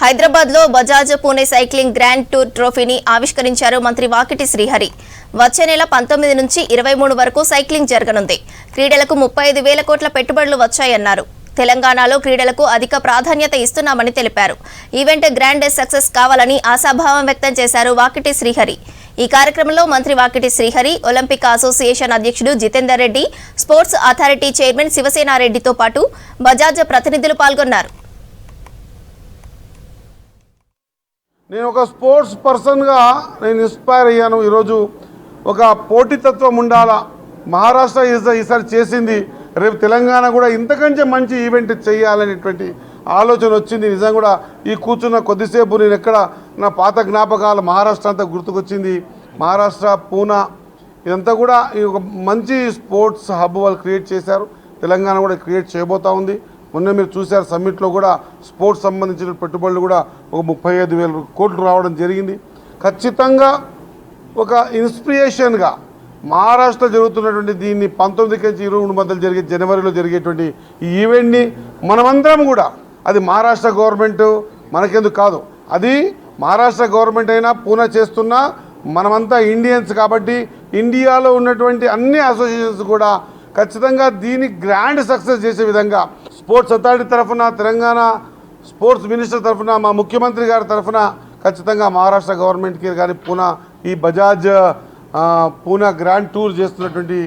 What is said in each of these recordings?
హైదరాబాద్ లో Bajaj Pune cycling grand tour ట్రోఫీని ఆవిష్కరించారు మంత్రి వాకిటి శ్రీహరి. వచ్చే నెల 19 నుంచి 23 వరకు సైక్లింగ్ జరగనుంది. క్రీడలకు 35,000 కోట్ల పెట్టుబడులు వచ్చాయన్నారు. తెలంగాణలో క్రీడలకు అధిక ప్రాధాన్యత ఇస్తున్నామని తెలిపారు. ఈవెంట్ గ్రాండ్ సక్సెస్ కావాలని ఆశాభావం వ్యక్తం చేశారు వాకిటి శ్రీహరి. ఈ కార్యక్రమంలో మంత్రి వాకిటి శ్రీహరి, ఒలింపిక్ అసోసియేషన్ అధ్యక్షుడు Jitender Reddy, sports authority chairman శివసేనారెడ్డితో పాటు బజాజ్ ప్రతినిధులు పాల్గొన్నారు. నేను ఒక స్పోర్ట్స్ పర్సన్గా నేను ఇన్స్పైర్ అయ్యాను. ఈరోజు ఒక పోటీతత్వం ఉండాలా, మహారాష్ట్ర ఈసారి చేసింది, రేపు తెలంగాణ కూడా ఇంతకంటే మంచి ఈవెంట్ చేయాలనేటువంటి ఆలోచన వచ్చింది. నిజంగా కూడా ఈ కూర్చున్న కొద్దిసేపు నేను ఎక్కడ నా పాత జ్ఞాపకాలు మహారాష్ట్ర అంతా గుర్తుకొచ్చింది. మహారాష్ట్ర, పూనా ఇదంతా కూడా ఒక మంచి స్పోర్ట్స్ హబ్ వాళ్ళు క్రియేట్ చేశారు. తెలంగాణ కూడా క్రియేట్ చేయబోతూ ఉంది. మొన్న మీరు చూశారు సమ్మిట్లో కూడా స్పోర్ట్స్ సంబంధించిన పెట్టుబడులు కూడా ఒక 35,000 కోట్లు రావడం జరిగింది. ఖచ్చితంగా ఒక ఇన్స్పిరేషన్గా మహారాష్ట్ర జరుగుతున్నటువంటి దీన్ని 19 నుంచి 23 మధ్యలో జరిగే జనవరిలో జరిగేటువంటి ఈ ఈవెంట్ని మనమందరం కూడా, అది మహారాష్ట్ర గవర్నమెంట్ మనకెందుకు కాదు, అది మహారాష్ట్ర గవర్నమెంట్ అయినా పూనా చేస్తున్నా మనమంతా ఇండియన్స్ కాబట్టి ఇండియాలో ఉన్నటువంటి అన్ని అసోసియేషన్స్ కూడా ఖచ్చితంగా దీన్ని గ్రాండ్ సక్సెస్ చేసే విధంగా స్పోర్ట్స్ అథారిటీ తరఫున, తెలంగాణ స్పోర్ట్స్ మినిస్టర్ తరఫున, మా ముఖ్యమంత్రి గారి తరఫున ఖచ్చితంగా మహారాష్ట్ర గవర్నమెంట్కి కానీ పూనా ఈ బజాజ్ పూనా గ్రాండ్ టూర్ చేస్తున్నటువంటి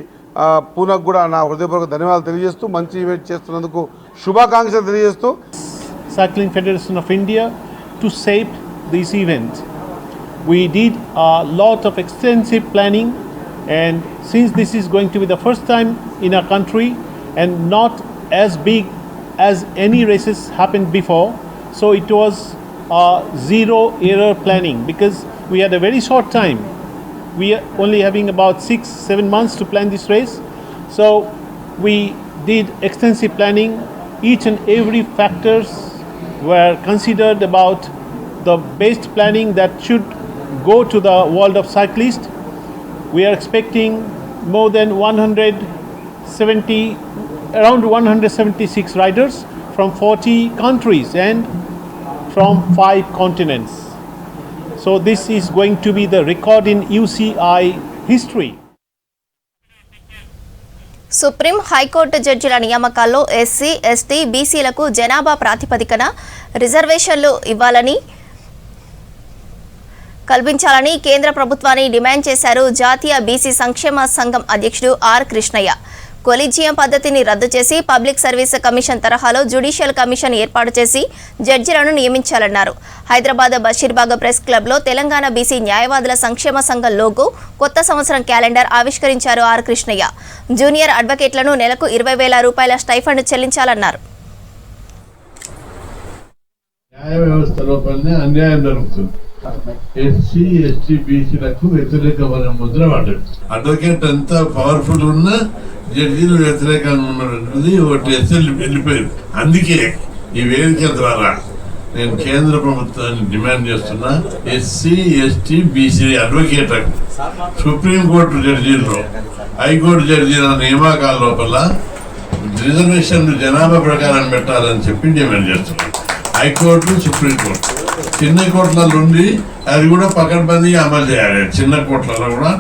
పూనాకు కూడా నా హృదయపూర్వక ధన్యవాదాలు తెలియజేస్తూ, మంచి ఈవెంట్ చేస్తున్నందుకు శుభాకాంక్షలు తెలియజేస్తూ. Cycling Federation of India to shape this event. We did a lot of extensive planning, and since this is going to be the first time in our country and not as big as any races happened before, so it was a zero error planning because we had a very short time. We are only having about 6-7 months to plan this race, so we did extensive planning. Each and every factors were considered about the best planning that should go to the world of cyclists. We are expecting more than around 176 riders from 40 countries and from 5 continents. So this is going to be the record in UCI history. Supreme high court జడ్జిల నియామకాల్లో SC, ST, బీసీలకు జనాభా ప్రాతిపదికన రిజర్వేషన్లు కల్పించాలని కేంద్ర ప్రభుత్వాన్ని demand చేశారు జాతీయ బీసీ సంక్షేమ సంఘం అధ్యక్షుడు ఆర్ కృష్ణయ్య. కొలీజియం పద్ధతిని రద్దు చేసి పబ్లిక్ సర్వీస్ కమిషన్ తరహాలో జ్యుడిషియల్ కమిషన్ ఏర్పాటు చేసి జడ్జిలను నియమించాలన్నారు. హైదరాబాద్ బషీర్బాగ్ ప్రెస్ క్లబ్లో తెలంగాణ బీసీ న్యాయవాదుల సంక్షేమ సంఘం లోగో, కొత్త సంవత్సరం క్యాలెండర్ ఆవిష్కరించారు ఆర్ కృష్ణయ్య. జూనియర్ అడ్వకేట్లను నెలకు 20,000 రూపాయల స్టైఫండ్ చెల్లించాలన్నారు. న్యాయ వ్యవస్థ లోపలనే అన్యాయం జరుగుతుంది. ఎస్సీ, ఎస్టీ, బీసీలకు వ్యతిరేకమైన ముద్ర పడ్డది. అడ్వకేట్ ఎంత పవర్ఫుల్ ఉన్నా జడ్జీలు వ్యతిరేకంగా ఉన్నది ఒకటి ఎస్ఎల్ వెళ్ళిపోయింది. అందుకే ఈ వేదిక ద్వారా నేను కేంద్ర ప్రభుత్వాన్ని డిమాండ్ చేస్తున్నా, ఎస్సీ, ఎస్టీ, బీసీ అడ్వకేట్లకు సుప్రీంకోర్టు జడ్జీల్లో, హైకోర్టు జడ్జీల నియామకాల లోపల రిజర్వేషన్లు జనాభా ప్రకారం పెట్టాలని చెప్పి డిమాండ్ చేస్తున్నాను. హైకోర్టు, సుప్రీంకోర్టు, చిన్న కోర్టులలో ఉండి అది కూడా పకడ్బందీగా అమలు చేయాలి. చిన్న కోర్టులలో కూడా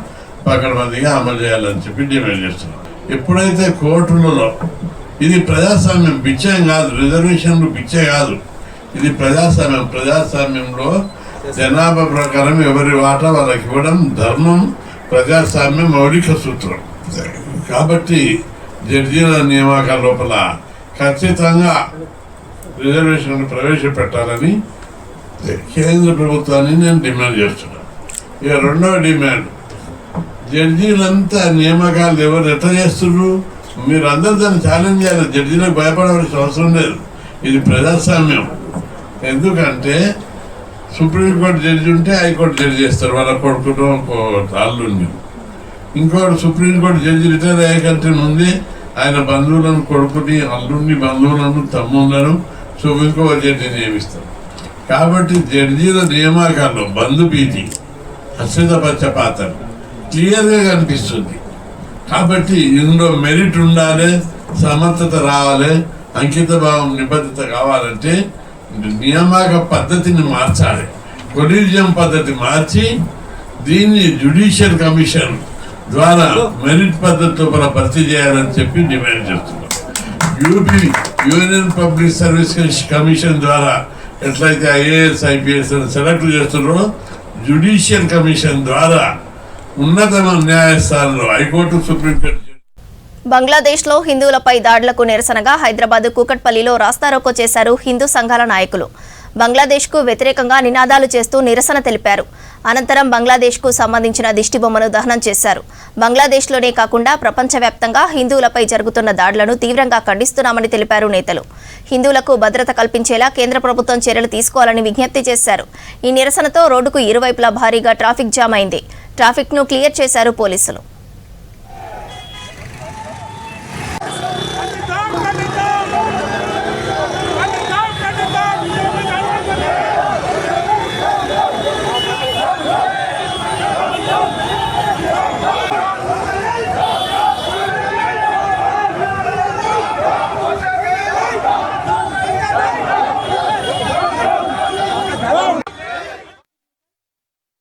పకడ్బందీగా అమలు చేయాలని చెప్పి డిమాండ్ చేస్తున్నాం. ఎప్పుడైతే కోర్టులలో ఇది ప్రజాస్వామ్యం, పిచ్చే కాదు, రిజర్వేషన్లు పిచ్చే కాదు, ఇది ప్రజాస్వామ్యం. ప్రజాస్వామ్యంలో జనాభా ప్రకారం ఎవరి వాటా వాళ్ళకి ఇవ్వడం ధర్మం, ప్రజాస్వామ్యం మౌలిక సూత్రం. కాబట్టి జడ్జీల నియామకాల లోపల ఖచ్చితంగా రిజర్వేషన్లు ప్రవేశపెట్టాలని కేంద్ర ప్రభుత్వాన్ని నేను డిమాండ్ చేస్తున్నాను. ఇక రెండవ డిమాండ్, జడ్జీలంతా నియామకాలు ఎవరు ఎట్లా చేస్తున్నారు? మీరు అందరూ దాన్ని ఛాలెంజ్ చేయాలి. జడ్జీలకు భయపడవలసిన అవసరం లేదు. ఇది ప్రజాస్వామ్యం. ఎందుకంటే సుప్రీంకోర్టు జడ్జి ఉంటే హైకోర్టు జడ్జి చేస్తారు, వాళ్ళ కొడుకుతో అల్లుండి. ఇంకోటి సుప్రీంకోర్టు జడ్జి రిటైర్ అయ్యే కంటే ముందే ఆయన బంధువులను, కొడుకుని, అల్లుండి బంధువులను, తమ్ముళ్ళను సుప్రీంకోర్టు జడ్జి నియమిస్తారు. కాబట్టి జడ్జీల నియామకాల్లో బంధుభీతి, అశ్రిత పక్షపాతం క్లియర్గా కనిపిస్తుంది. కాబట్టి ఇందులో మెరిట్ ఉండాలి, సమర్థత రావాలి, అంకిత భావం, నిబద్ధత కావాలంటే నియామక పద్ధతిని మార్చాలి. కొలీజియం పద్ధతి మార్చి దీన్ని జ్యుడిషియల్ కమిషన్ ద్వారా మెరిట్ పద్ధతితో భర్తీ చేయాలని చెప్పి డిమాండ్ చేస్తున్నాం. UP union public service commission ద్వారా ఎట్లయితే ఐఏఎస్ ఐపీఎస్ సెలెక్ట్ చేస్తున్నారో జ్యుడిషియల్ కమిషన్ ద్వారా ఉన్నత న్యాయస్థానంలో హైకోర్టు సుప్రీంకోర్టు. బంగ్లాదేశ్లో హిందువులపై దాడులకు నిరసనగా హైదరాబాద్ కూకట్పల్లిలో రాస్తారోకో చేశారు హిందూ సంఘాల నాయకులు. బంగ్లాదేశ్కు వ్యతిరేకంగా నినాదాలు చేస్తూ నిరసన తెలిపారు. అనంతరం బంగ్లాదేశ్కు సంబంధించిన దిష్టిబొమ్మను దహనం చేశారు. బంగ్లాదేశ్లోనే కాకుండా ప్రపంచవ్యాప్తంగా హిందువులపై జరుగుతున్న దాడులను తీవ్రంగా ఖండిస్తున్నామని తెలిపారు నేతలు. హిందువులకు భద్రత కల్పించేలా కేంద్ర ప్రభుత్వం చర్యలు తీసుకోవాలని విజ్ఞప్తి చేశారు. ఈ నిరసనతో రోడ్డుకు ఇరువైపులా భారీగా ట్రాఫిక్ జామ్ అయింది. ట్రాఫిక్ను క్లియర్ చేశారు పోలీసులు.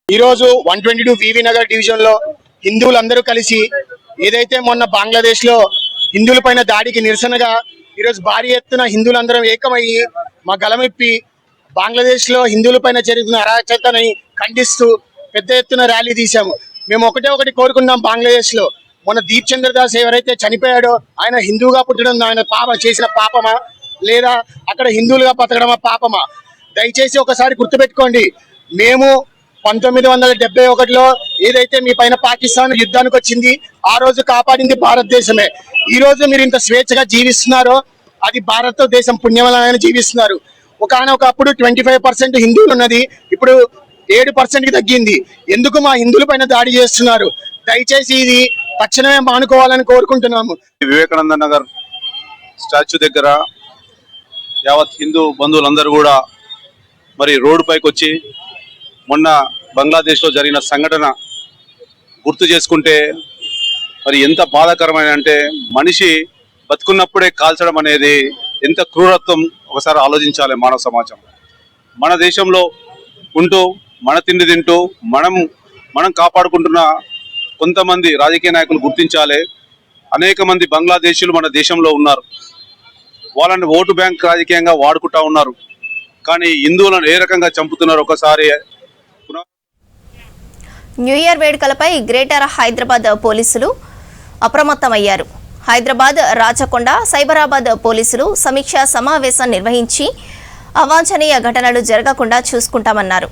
ఈరోజు 122 వివి నగర్ డివిజన్ లో హిందువులందరూ కలిసి ఏదైతే మొన్న బంగ్లాదేశ్ లో హిందువుల పైన దాడికి నిరసనగా ఈరోజు భారీ ఎత్తున హిందువులందరం ఏకమయ్యి మా గలమెప్పి బంగ్లాదేశ్ లో హిందువుల పైన జరుగుతున్న అరాచకతని ఖండిస్తూ పెద్ద ఎత్తున ర్యాలీ తీశాము. మేము ఒకటి కోరుకున్నాం. బంగ్లాదేశ్ లో మొన్న దీప్ చంద్ర దాస్ ఎవరైతే చనిపోయాడో ఆయన హిందువుగా పుట్టడం ఆయన చేసిన పాపమా లేదా అక్కడ హిందువులుగా బతకడమా పాపమా? దయచేసి ఒకసారి గుర్తుపెట్టుకోండి. మేము 1971లో ఏదైతే మీ పైన పాకిస్తాన్ యుద్ధానికి వచ్చింది ఆ రోజు కాపాడింది భారతదేశమే. ఈ రోజు మీరు ఇంత స్వేచ్ఛగా జీవిస్తున్నారో అది భారతదేశం పుణ్యం వలన జీవిస్తున్నారు. ఒకనొకప్పుడు 25% హిందువులు ఉన్నది, ఇప్పుడు 7%కి తగ్గింది. ఎందుకు మా హిందువుల పైన దాడి చేస్తున్నారు? దయచేసి ఇది తక్షణమే మానుకోవాలని కోరుకుంటున్నాము. వివేకానంద నగర్ స్టాచ్యూ దగ్గర యావత్ హిందూ బంధువులందరూ కూడా మరి రోడ్డు పైకి వచ్చి మొన్న బంగ్లాదేశ్లో జరిగిన సంఘటన గుర్తు చేసుకుంటే మరి ఎంత బాధాకరమైన అంటే మనిషి బతుకున్నప్పుడే కాల్చడం అనేది ఎంత క్రూరత్వం ఒకసారి ఆలోచించాలి మానవ సమాజం. మన దేశంలో ఉంటూ మన తిండి తింటూ మనం కాపాడుకుంటున్న కొంతమంది రాజకీయ నాయకులు గుర్తించాలి. అనేక మంది బంగ్లాదేశీయులు మన దేశంలో ఉన్నారు. వాళ్ళని ఓటు బ్యాంక్ రాజకీయంగా వాడుకుంటా ఉన్నారు. కానీ హిందువులను ఏ రకంగా చంపుతున్నారు ఒకసారి. న్యూ ఇయర్ వేడుకలపై గ్రేటర్ హైదరాబాద్ పోలీసులు అప్రమత్తమయ్యారు. హైదరాబాద్, రాచకొండ, సైబరాబాద్ పోలీసులు సమీక్షా సమావేశం నిర్వహించి అవాంఛనీయ ఘటనలు జరగకుండా చూసుకుంటామన్నారు.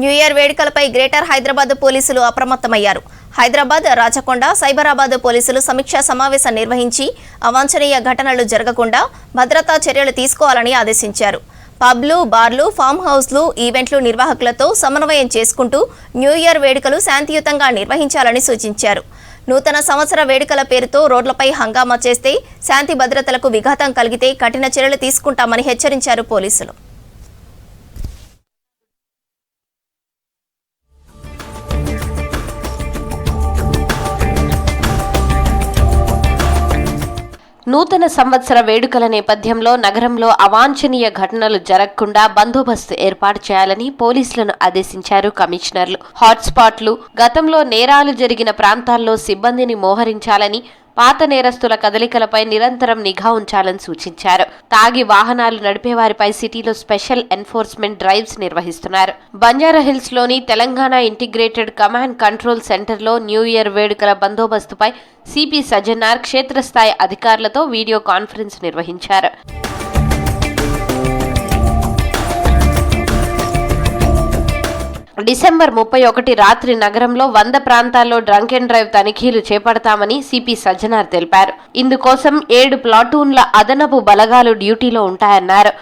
న్యూ ఇయర్ వేడుకలపై గ్రేటర్ హైదరాబాద్ పోలీసులు అప్రమత్తమయ్యారు. హైదరాబాద్, రాచకొండ, సైబరాబాద్ పోలీసులు సమీక్షా సమావేశం నిర్వహించి అవాంఛనీయ ఘటనలు జరగకుండా భద్రతా చర్యలు తీసుకోవాలని ఆదేశించారు. పబ్లు, బార్లు, ఫామ్ హౌస్లు, ఈవెంట్లు నిర్వాహకులతో సమన్వయం చేసుకుంటూ న్యూ ఇయర్ వేడుకలు శాంతియుతంగా నిర్వహించాలని సూచించారు. నూతన సంవత్సర వేడుకల పేరుతో రోడ్లపై హంగామా చేస్తే, శాంతి భద్రతలకు విఘాతం కలిగితే కఠిన చర్యలు తీసుకుంటామని హెచ్చరించారు పోలీసులు. నూతన సంవత్సర వేడుకల నేపథ్యంలో నగరంలో అవాంఛనీయ ఘటనలు జరగకుండా బందోబస్తు ఏర్పాటు చేయాలని పోలీసులను ఆదేశించారు కమిషనర్లు. హాట్స్పాట్లు, గతంలో నేరాలు జరిగిన ప్రాంతాల్లో సిబ్బందిని మోహరించాలని, పాత నేరస్తుల కదలికలపై నిరంతరం నిఘా ఉంచాలని సూచించారు. తాగి వాహనాలు నడిపేవారిపై సిటీలో స్పెషల్ ఎన్ఫోర్స్మెంట్ డ్రైవ్స్ నిర్వహిస్తున్నారు. బంజారాహిల్స్ లోని తెలంగాణ ఇంటిగ్రేటెడ్ కమాండ్ కంట్రోల్ సెంటర్లో న్యూ ఇయర్ వేడుకల బందోబస్తుపై సిపి సజ్జనార్ క్షేత్రస్థాయి అధికారులతో వీడియో కాన్ఫరెన్స్ నిర్వహించారు. డిసెంబర్ 31 రాత్రి నగరంలో 100 ప్రాంతాల్లో డ్రంక్ అండ్ డ్రైవ్ తనిఖీలు చేపడతామని సిపి సజ్జనార్ తెలిపారు. ఇందుకోసం 7 ప్లాటూన్ల అదనపు బలగాలు డ్యూటీలో ఉంటాయన్నారు.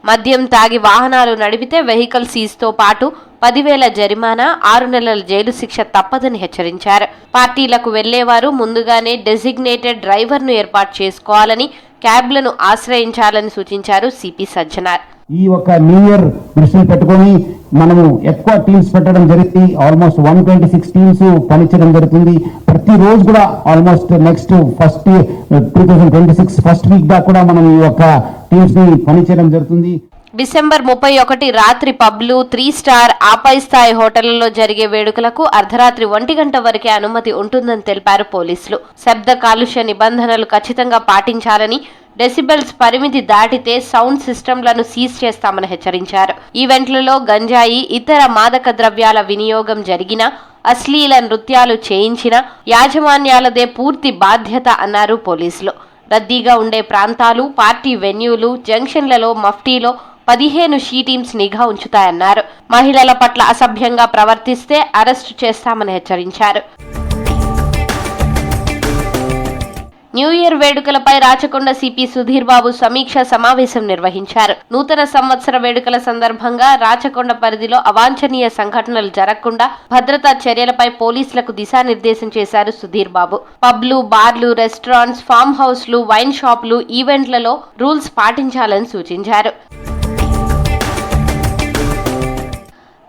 మద్యం తాగి వాహనాలు నడిపితే వెహికల్ సీజ్తో పాటు 10,000 జరిమానా, 6 నెలల జైలు శిక్ష తప్పదని హెచ్చరించారు. పార్టీలకు వెళ్లేవారు ముందుగానే డెసిగ్నేటెడ్ డ్రైవర్ను ఏర్పాటు చేసుకోవాలని, క్యాబ్లను ఆశ్రయించాలని సూచించారు సిపి సజ్జనార్. ఈ ఒక న్యూ ఇయర్ దృష్టిని పెట్టుకొని మనము ఎక్కువ టీమ్స్ పెట్టడం జరిగింది. ఆల్మోస్ట్ 126 టీమ్స్ పనిచేయడం జరుగుతుంది. ప్రతిరోజు కూడా ఆల్మోస్ట్ నెక్స్ట్ 2026 ఫస్ట్ వీక్ దాకా కూడా మనం ఈ యొక్క టీమ్స్ ని పనిచేయడం జరుగుతుంది. డిసెంబర్ 31 రాత్రి పబ్లు, 3 స్టార్, ఆపై స్థాయి హోటళ్లలో జరిగే వేడుకలకు అర్ధరాత్రి 1 గంట వరకే అనుమతి ఉంటుందని తెలిపారు పోలీసులు. శబ్ద కాలుష్య నిబంధనలు ఖచ్చితంగా పాటించాలని, డెసిబెల్స్ పరిమితి దాటితే సౌండ్ సిస్టంలను సీజ్ చేస్తామని హెచ్చరించారు. ఈవెంట్లలో గంజాయి, ఇతర మాదక ద్రవ్యాల వినియోగం జరిగినా, అశ్లీల నృత్యాలు చేయించిన యాజమాన్యాలదే పూర్తి బాధ్యత అన్నారు పోలీసులు. రద్దీగా ఉండే ప్రాంతాలు, పార్టీ వెన్యూలు, జంక్షన్లలో మఫ్టీలో 15 షీ టీమ్స్ నిఘా ఉంచుతాయన్నారు. మహిళల పట్ల అసభ్యంగా ప్రవర్తిస్తే అరెస్టు చేస్తామని హెచ్చరించారు. న్యూ ఇయర్ వేడుకలపై రాచకొండ సిపి సుధీర్ బాబు సమీక్ష సమావేశం నిర్వహించారు. నూతన సంవత్సర వేడుకల సందర్భంగా రాచకొండ పరిధిలో అవాంఛనీయ సంఘటనలు జరగకుండా భద్రతా చర్యలపై పోలీసులకు దిశానిర్దేశం చేశారు సుధీర్ బాబు. పబ్లు, బార్లు, రెస్టారెంట్స్, ఫామ్ హౌస్లు, వైన్ షాపులు, ఈవెంట్లలో రూల్స్ పాటించాలని సూచించారు.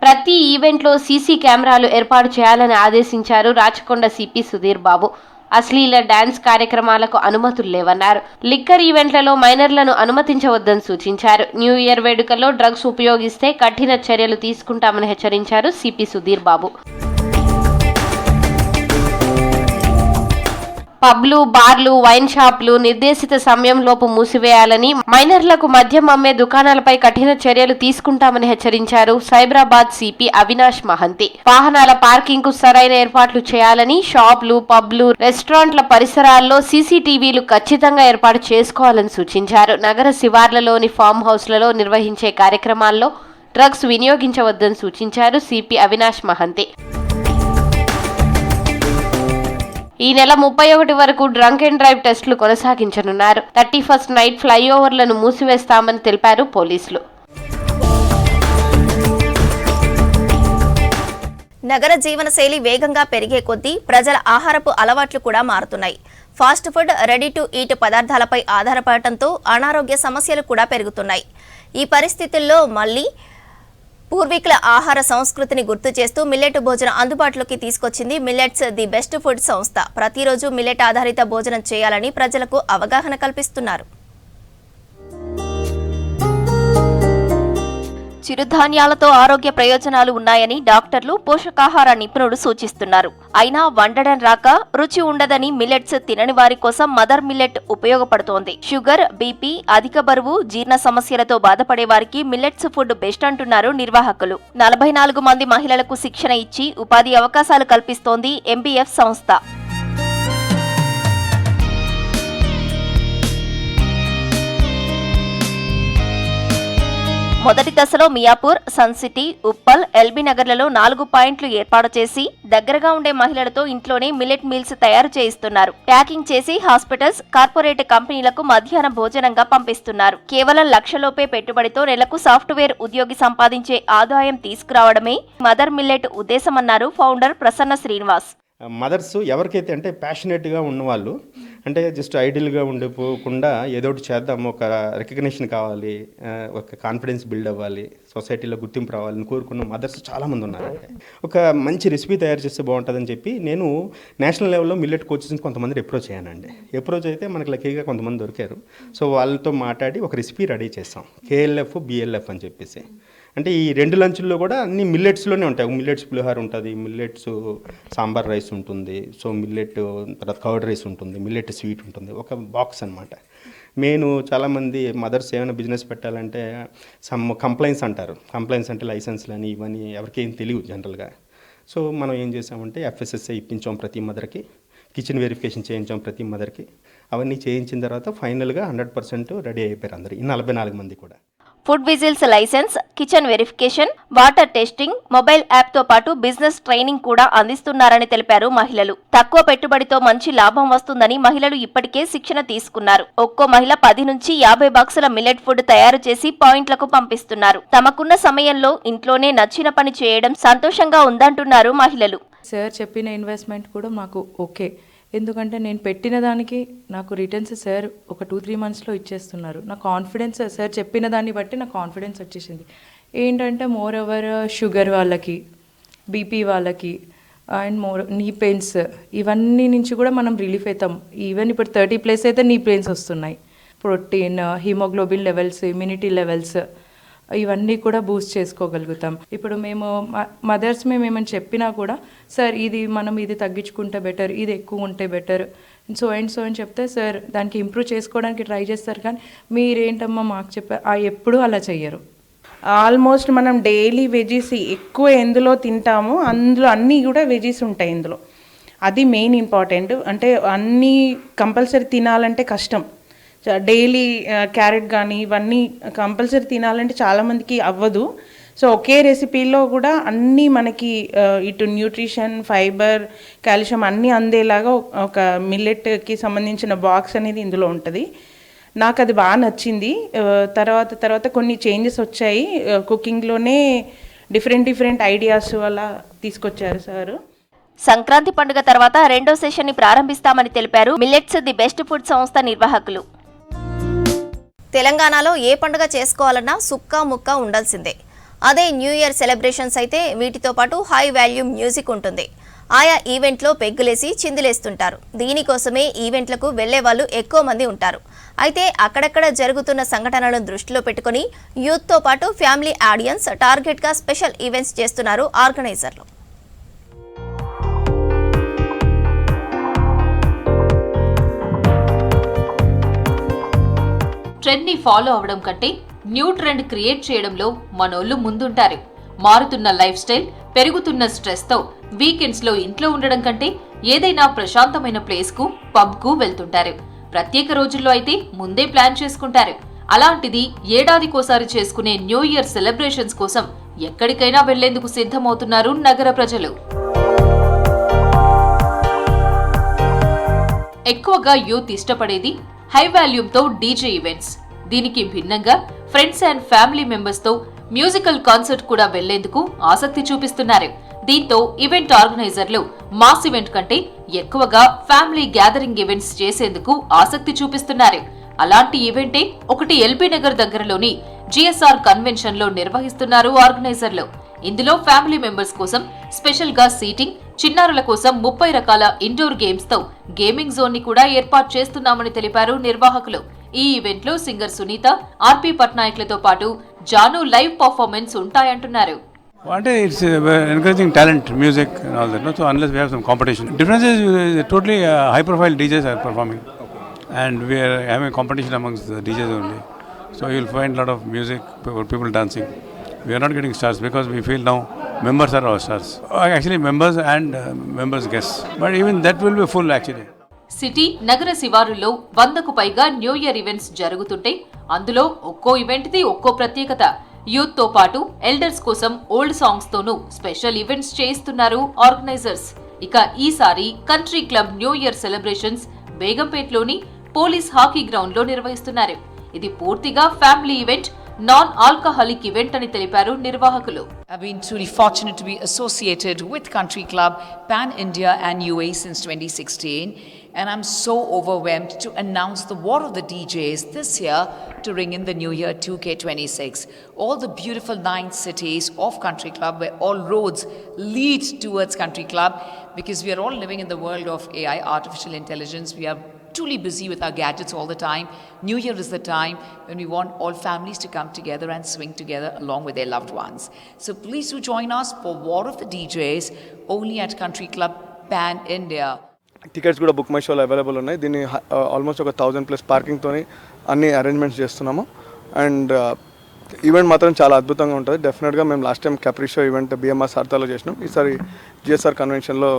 ప్రతి ఈవెంట్లో సీసీ కెమెరాలు ఏర్పాటు చేయాలని ఆదేశించారు రాచకొండ సిపి సుధీర్ బాబు. అశ్లీల డాన్స్ కార్యక్రమాలకు అనుమతులు లేవన్నారు. లిక్కర్ ఈవెంట్లలో మైనర్లను అనుమతించవద్దని సూచించారు. న్యూ ఇయర్ వేడుకల్లో డ్రగ్స్ ఉపయోగిస్తే కఠిన చర్యలు తీసుకుంటామని హెచ్చరించారు సిపి సుధీర్ బాబు. పబ్లు, బార్లు, వైన్ షాపులు నిర్దేశిత సమయంలోపు మూసివేయాలని, మైనర్లకు మద్యం అమ్మే దుకాణాలపై కఠిన చర్యలు తీసుకుంటామని హెచ్చరించారు సైబరాబాద్ సిపి అవినాష్ మహంతి. వాహనాల పార్కింగ్ కు సరైన ఏర్పాట్లు చేయాలని, షాపులు, పబ్లు, రెస్టారెంట్ల పరిసరాల్లో సీసీటీవీలు ఖచ్చితంగా ఏర్పాటు చేసుకోవాలని సూచించారు. నగర శివార్లలోని ఫామ్ హౌస్లలో నిర్వహించే కార్యక్రమాల్లో డ్రగ్స్ వినియోగించవద్దని సూచించారు సిపి అవినాష్ మహంతి. ఈ నెల 31 వరకు డ్రంక్ అండ్ డ్రైవ్ టెస్టులు కొనసాగించనున్నారు. 31st నైట్ ఫ్లైఓవర్లను మూసివేస్తామని తెలిపారు పోలీసులు. నగర జీవనశైలి వేగంగా పెరిగే కొద్దీ ప్రజల ఆహారపు అలవాట్లు కూడా మారుతున్నాయి. Fast food, ready to eat పదార్థాలపై ఆధారపడటంతో అనారోగ్య సమస్యలు కూడా పెరుగుతున్నాయి. ఈ పరిస్థితుల్లో మళ్లీ పూర్వీకుల ఆహార సంస్కృతిని గుర్తు చేస్తూ మిల్లెట్ భోజనం అందుబాటులోకి తీసుకొచ్చింది మిల్లెట్స్ ది బెస్ట్ ఫుడ్ సంస్థ. ప్రతిరోజు మిల్లెట్ ఆధారిత భోజనం చేయాలని ప్రజలకు అవగాహన కల్పిస్తున్నారు. చిరుధాన్యాలతో ఆరోగ్య ప్రయోజనాలు ఉన్నాయని డాక్టర్లు, పోషకాహార నిపుణులు సూచిస్తున్నారు. అయినా వండడం రాక, రుచి ఉండదని మిల్లెట్స్ తినని వారి కోసం మదర్ మిల్లెట్ ఉపయోగపడుతోంది. షుగర్, బీపీ, అధిక బరువు, జీర్ణ సమస్యలతో బాధపడే వారికి మిల్లెట్స్ ఫుడ్ బెస్ట్ అంటున్నారు నిర్వాహకులు. 44 మంది మహిళలకు శిక్షణ ఇచ్చి ఉపాధి అవకాశాలు కల్పిస్తోంది ఎంబీఎఫ్ సంస్థ. మొదటి దశలో Miyapur, sun city, Uppal, LB నగర్లలో 4 పాయింట్లు ఏర్పాటు చేసి దగ్గరగా ఉండే మహిళలతో ఇంట్లోనే మిల్లెట్ మీల్స్ తయారు చేయిస్తున్నారు. ప్యాకింగ్ చేసి హాస్పిటల్స్, కార్పొరేట్ కంపెనీలకు మధ్యాహ్న భోజనంగా పంపిస్తున్నారు. కేవలం 1 లక్షలోపే పెట్టుబడితో నెలకు సాఫ్ట్వేర్ ఉద్యోగి సంపాదించే ఆదాయం తీసుకురావడమే మదర్ మిల్లెట్ ఉద్దేశమన్నారు ఫౌండర్ ప్రసన్న శ్రీనివాస్. మదర్స్ ఎవరికైతే అంటే ప్యాషనేట్గా ఉన్నవాళ్ళు, అంటే జస్ట్ ఐడియల్గా ఉండిపోకుండా ఏదో ఒకటి చేద్దాం, ఒక రికగ్నిషన్ కావాలి, ఒక కాన్ఫిడెన్స్ బిల్డ్ అవ్వాలి, సొసైటీలో గుర్తింపు రావాలని కోరుకున్న మదర్స్ చాలామంది ఉన్నారు. ఒక మంచి రెసిపీ తయారు చేస్తే బాగుంటుందని చెప్పి నేను నేషనల్ లెవెల్లో మిల్లెట్ కోచెస్ని కొంతమంది అప్రోచ్ అయ్యానండి. అప్రోచ్ అయితే మనకి లక్కీగా కొంతమంది దొరికారు. సో వాళ్ళతో మాట్లాడి ఒక రెసిపీ రెడీ చేస్తాం, KLF, BLF అని చెప్పేసి. అంటే ఈ 2 లంచుల్లో కూడా అన్ని మిల్లెట్స్లోనే ఉంటాయి. మిల్లెట్స్ పులిహార ఉంటుంది, మిల్లెట్స్ సాంబార్ రైస్ ఉంటుంది, సో మిల్లెట్ తర్వాత కర్డ్ రైస్ ఉంటుంది, మిల్లెట్ స్వీట్ ఉంటుంది, ఒక బాక్స్ అనమాట. నేను చాలామంది మదర్స్ ఏమైనా బిజినెస్ పెట్టాలంటే సమ్ కంప్లైంట్స్ అంటారు. కంప్లైంట్స్ అంటే లైసెన్స్లని ఇవన్నీ ఎవరికేం తెలియదు జనరల్గా. సో మనం ఏం చేసామంటే FSSAI ఇప్పించాం ప్రతి మదర్కి, కిచెన్ వెరిఫికేషన్ చేయించాం ప్రతి మదర్కి. అవన్నీ చేయించిన తర్వాత ఫైనల్గా 100% రెడీ అయిపోయారు అందరు, ఈ 44 మంది కూడా. ఫుడ్ విజిల్స్ licence, kitchen verification, water testing, mobile app తో పాటు బిజినెస్ ట్రైనింగ్ కూడా అందిస్తున్నారని తెలిపారు మహిళలు. తక్కువ పెట్టుబడితో మంచి లాభం వస్తుందని మహిళలు ఇప్పటికే శిక్షణ తీసుకున్నారు. ఒక్కో మహిళ 10 నుంచి 50 బాక్సుల మిల్లెట్ ఫుడ్ తయారు చేసి పాయింట్లకు పంపిస్తున్నారు. తమకున్న సమయంలో ఇంట్లోనే నచ్చిన పని చేయడం సంతోషంగా ఉందంటున్నారు మహిళలు. సార్ చెప్పిన ఇన్వెస్ట్మెంట్ కూడా మాకు ఓకే, ఎందుకంటే నేను పెట్టిన దానికి నాకు రిటర్న్స్ సార్ ఒక 2-3 మంత్స్లో ఇచ్చేస్తున్నారు. నా కాన్ఫిడెన్స్ సార్ చెప్పిన దాన్ని బట్టి నాకు కాన్ఫిడెన్స్ వచ్చేసింది. ఏంటంటే మోర్ ఓవర్ షుగర్ వాళ్ళకి, బీపీ వాళ్ళకి అండ్ నీ పెయిన్స్ ఇవన్నీ నుంచి కూడా మనం రిలీఫ్ అవుతాం. ఈవెన్ ఇప్పుడు 30+ అయితే నీ పెయిన్స్ వస్తున్నాయి. Protein, haemoglobin levels, immunity levels ఇవన్నీ కూడా బూస్ట్ చేసుకోగలుగుతాం. ఇప్పుడు మేము మదర్స్ మేము ఏమైనా చెప్పినా కూడా సార్ ఇది తగ్గించుకుంటే బెటర్, ఇది ఎక్కువ ఉంటే బెటర్ సో అని చెప్తే సార్ దానికి ఇంప్రూవ్ చేసుకోవడానికి ట్రై చేస్తారు. కానీ మీరేంటమ్మా మాకు ఎప్పుడూ అలా చెయ్యరు. ఆల్మోస్ట్ మనం డైలీ వెజీస్ ఎక్కువ ఎందులో తింటామో అందులో అన్నీ కూడా వెజీస్ ఉంటాయి ఇందులో. అది మెయిన్ ఇంపార్టెంట్. అంటే అన్నీ కంపల్సరీ తినాలంటే కష్టం. డైలీ క్యారెట్ కానీ ఇవన్నీ కంపల్సరీ తినాలంటే చాలామందికి అవ్వదు. సో ఒకే రెసిపీలో కూడా అన్నీ మనకి ఇటు న్యూట్రిషన్, ఫైబర్, కాల్షియం అన్నీ అందేలాగా ఒక మిల్లెట్కి సంబంధించిన బాక్స్ అనేది ఇందులో ఉంటుంది. నాకు అది బాగా నచ్చింది. తర్వాత కొన్ని చేంజెస్ వచ్చాయి కుకింగ్లోనే, డిఫరెంట్ ఐడియాస్ అలా తీసుకొచ్చారు సార్. సంక్రాంతి పండుగ తర్వాత రెండో సెషన్ ని ప్రారంభిస్తామని తెలిపారు మిల్లెట్స్ ది బెస్ట్ ఫుడ్ సంస్థ నిర్వాహకులు. తెలంగాణలో ఏ పండుగ చేసుకోవాలన్నా సుక్కా ముక్క ఉండాల్సిందే. అదే న్యూ ఇయర్ సెలబ్రేషన్స్ అయితే వీటితో పాటు హై వాల్యూమ్ మ్యూజిక్ ఉంటుంది. ఆయా ఈవెంట్లో పెగ్గులేసి చిందులేస్తుంటారు. దీనికోసమే ఈవెంట్లకు వెళ్లే వాళ్ళు ఎక్కువ మంది ఉంటారు. అయితే అక్కడక్కడ జరుగుతున్న సంఘటనలను దృష్టిలో పెట్టుకుని యూత్తో పాటు ఫ్యామిలీ ఆడియన్స్ టార్గెట్గా స్పెషల్ ఈవెంట్స్ చేస్తున్నారు ఆర్గనైజర్లు. ట్రెండ్ ని ఫాలో అవడం కంటే న్యూ ట్రెండ్ క్రియేట్ చేయడంలో మనోళ్లు ముందుంటారు. మారుతున్న లైఫ్ స్టైల్, పెరుగుతున్న స్ట్రెస్ తో వీకెండ్స్ లో ఇంట్లో ఉండడం కంటే ఏదైనా ప్రశాంతమైన ప్లేస్ కు, పబ్ కు వెళ్తుంటారు. ప్రత్యేక రోజుల్లో అయితే ముందే ప్లాన్ చేసుకుంటారు. అలాంటిది ఏడాదికోసారి చేసుకునే న్యూ ఇయర్ సెలబ్రేషన్స్ కోసం ఎక్కడికైనా వెళ్లేందుకు సిద్ధమవుతున్నారు నగర ప్రజలు. ఎక్కువగా యూత్ ఇష్టపడేది హై వాల్యూమ్ తో డీజే ఈవెంట్స్. దీనికి భిన్నంగా ఫ్రెండ్స్ అండ్ ఫ్యామిలీ మెంబర్స్ తో మ్యూజికల్ కాన్సర్ట్ కూడా వెళ్లేందుకు ఆసక్తి చూపిస్తున్నారు. దీంతో ఈవెంట్ ఆర్గనైజర్లు మాస్ ఈవెంట్ కంటే ఎక్కువగా ఫ్యామిలీ గ్యాదరింగ్ ఈవెంట్స్ చేసేందుకు ఆసక్తి చూపిస్తున్నారు. అలాంటి ఈవెంటే ఒకటి ఎల్బీ నగర్ దగ్గరలోని జిఎస్ఆర్ కన్వెన్షన్ లో నిర్వహిస్తున్నారు ఆర్గనైజర్లు. ఇందులో ఫ్యామిలీ మెంబర్స్ కోసం స్పెషల్ గా సీటింగ్, చిన్నారుల కోసం 30 రకాల ఇండోర్ గేమ్స్ తో గేమింగ్ జోన్ ని కూడా ఏర్పాటు చేస్తున్నామని తెలిపారు నిర్వాహకులు. ఈ ఈవెంట్ లో సింగర్ సునీత, ఆర్పి పట్నాయక్లతో పాటు జాను లైవ్ పర్ఫార్మెన్స్ ఉంటాయంటున్నారు. అంటే it's encouraging talent, music and all that. No? So unless we have some competition. Difference is totally high-profile DJs are performing, and we are having a competition amongst the DJs only. So you'll find a lot of music, people dancing. We are not getting stars because we feel now members are our stars. Actually, members and members guests. But even that will be full actually. City, నగర శివారుల్లో 100కు పైగా new year events జరుగుతుంటే అందులో ఒక్కో event the ఒక్కో ప్రత్యేకత. Youth తో పాటు elders కోసం ఓల్డ్ సాంగ్స్ తోనూ స్పెషల్ ఈవెంట్స్ చేయిస్తున్నారు ఆర్గనైజర్స్. ఇక ఈసారి country club new year celebrations బేగంపేట్లోని పోలీస్ హాకీ గ్రౌండ్ లో నిర్వహిస్తున్నారు. ఇది పూర్తిగా family event, non alcoholic event అని తెలిపారు నిర్వాహకులు. I've been truly fortunate to be associated with Country Club Pan India and UAE since 2016, and I'm so overwhelmed to announce the War of the DJs this year to ring in the New Year 2K26. All the beautiful 9 cities of Country Club, where all roads lead towards Country Club, because we are all living in the world of AI, artificial intelligence. We are truly busy with our gadgets all the time. New Year is the time when we want all families to come together and swing together along with their loved ones. So please do join us for War of the DJs only at Country Club Pan India. Tickets కూడా book my షోలో available ఉన్నాయి. దీన్ని almost ఒక 1000+ పార్కింగ్తో అన్ని arrangements చేస్తున్నాము. And event మాత్రం చాలా అద్భుతంగా ఉంటుంది. డెఫినెట్గా మేము last time Capri show event BMR సార్తాలో చేసినాం. ఈసారి జిఎస్ఆర్ కన్వెన్షన్లో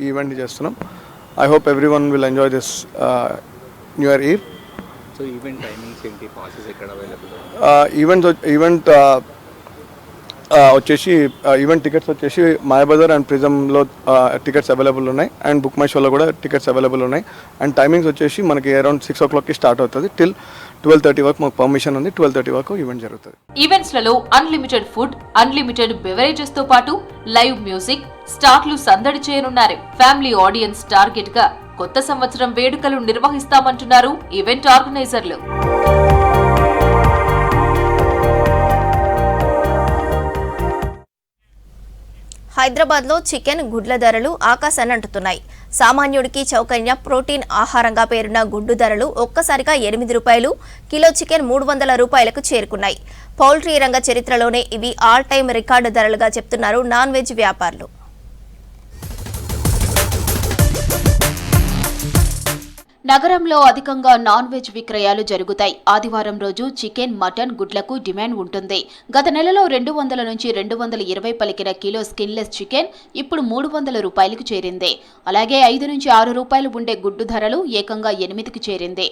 ఈ ఈవెంట్ చేస్తున్నాం. I hope everyone will enjoy this New Year Eve. So event timings ఏంటి, పాసెస్ ఎక్కడ అవైలబుల్? ఈవెంట్ వచ్చేసి ఈవెంట్ టికెట్స్ వచ్చేసి మాయాబజార్ అండ్ ప్రిజంలో టికెట్స్ అవైలబుల్ ఉన్నాయి, అండ్ బుక్ మై షోలో కూడా టికెట్స్ అవైలబుల్ ఉన్నాయి. అండ్ టైమింగ్స్ వచ్చేసి మనకి అరౌండ్ 6 o'clockకి స్టార్ట్ అవుతుంది. టిల్ 12:30 వరకు మాకు పర్మిషన్ ఉంది. 12:30 వరకు ఈవెంట్ జరుగుతుంది. ఈవెంట్స్లలో అన్లిమిటెడ్ ఫుడ్, అన్లిమిటెడ్ బెవరేజెస్ తో పాటు లైవ్ మ్యూజిక్, స్టార్లు సందడి చేయనున్నారు. ఫ్యామిలీ ఆడియన్స్ టార్గెట్ గా కొత్త సంవత్సరం వేడుకలు నిర్వహిస్తామంటున్నారు ఈవెంట్ ఆర్గనైజర్లు. హైదరాబాద్లో చికెన్, గుడ్ల ధరలు ఆకాశాన్ని అంటుతున్నాయి. సామాన్యుడికి చౌకైన ప్రోటీన్ ఆహారంగా పేరున్న గుడ్డు ధరలు ఒక్కసారిగా 8 రూపాయలు, కిలో చికెన్ 300 రూపాయలకు చేరుకున్నాయి. పౌల్ట్రీ రంగ చరిత్రలోనే ఇవి ఆల్ టైమ్ రికార్డు ధరలుగా చెప్తున్నారు నాన్ వెజ్ వ్యాపారులు. నగరంలో అధికంగా నాన్ వెజ్ విక్రయాలు జరుగుతాయి. ఆదివారం రోజు చికెన్, మటన్, గుడ్లకు డిమాండ్ ఉంటుంది. గత నెలలో 200 నుంచి 220 పలికిన కిలో స్కిన్లెస్ చికెన్ ఇప్పుడు 300 రూపాయలకు చేరింది. అలాగే 5 నుంచి 6 రూపాయలు ఉండే గుడ్డు ధరలు ఏకంగా 8కి చేరింది.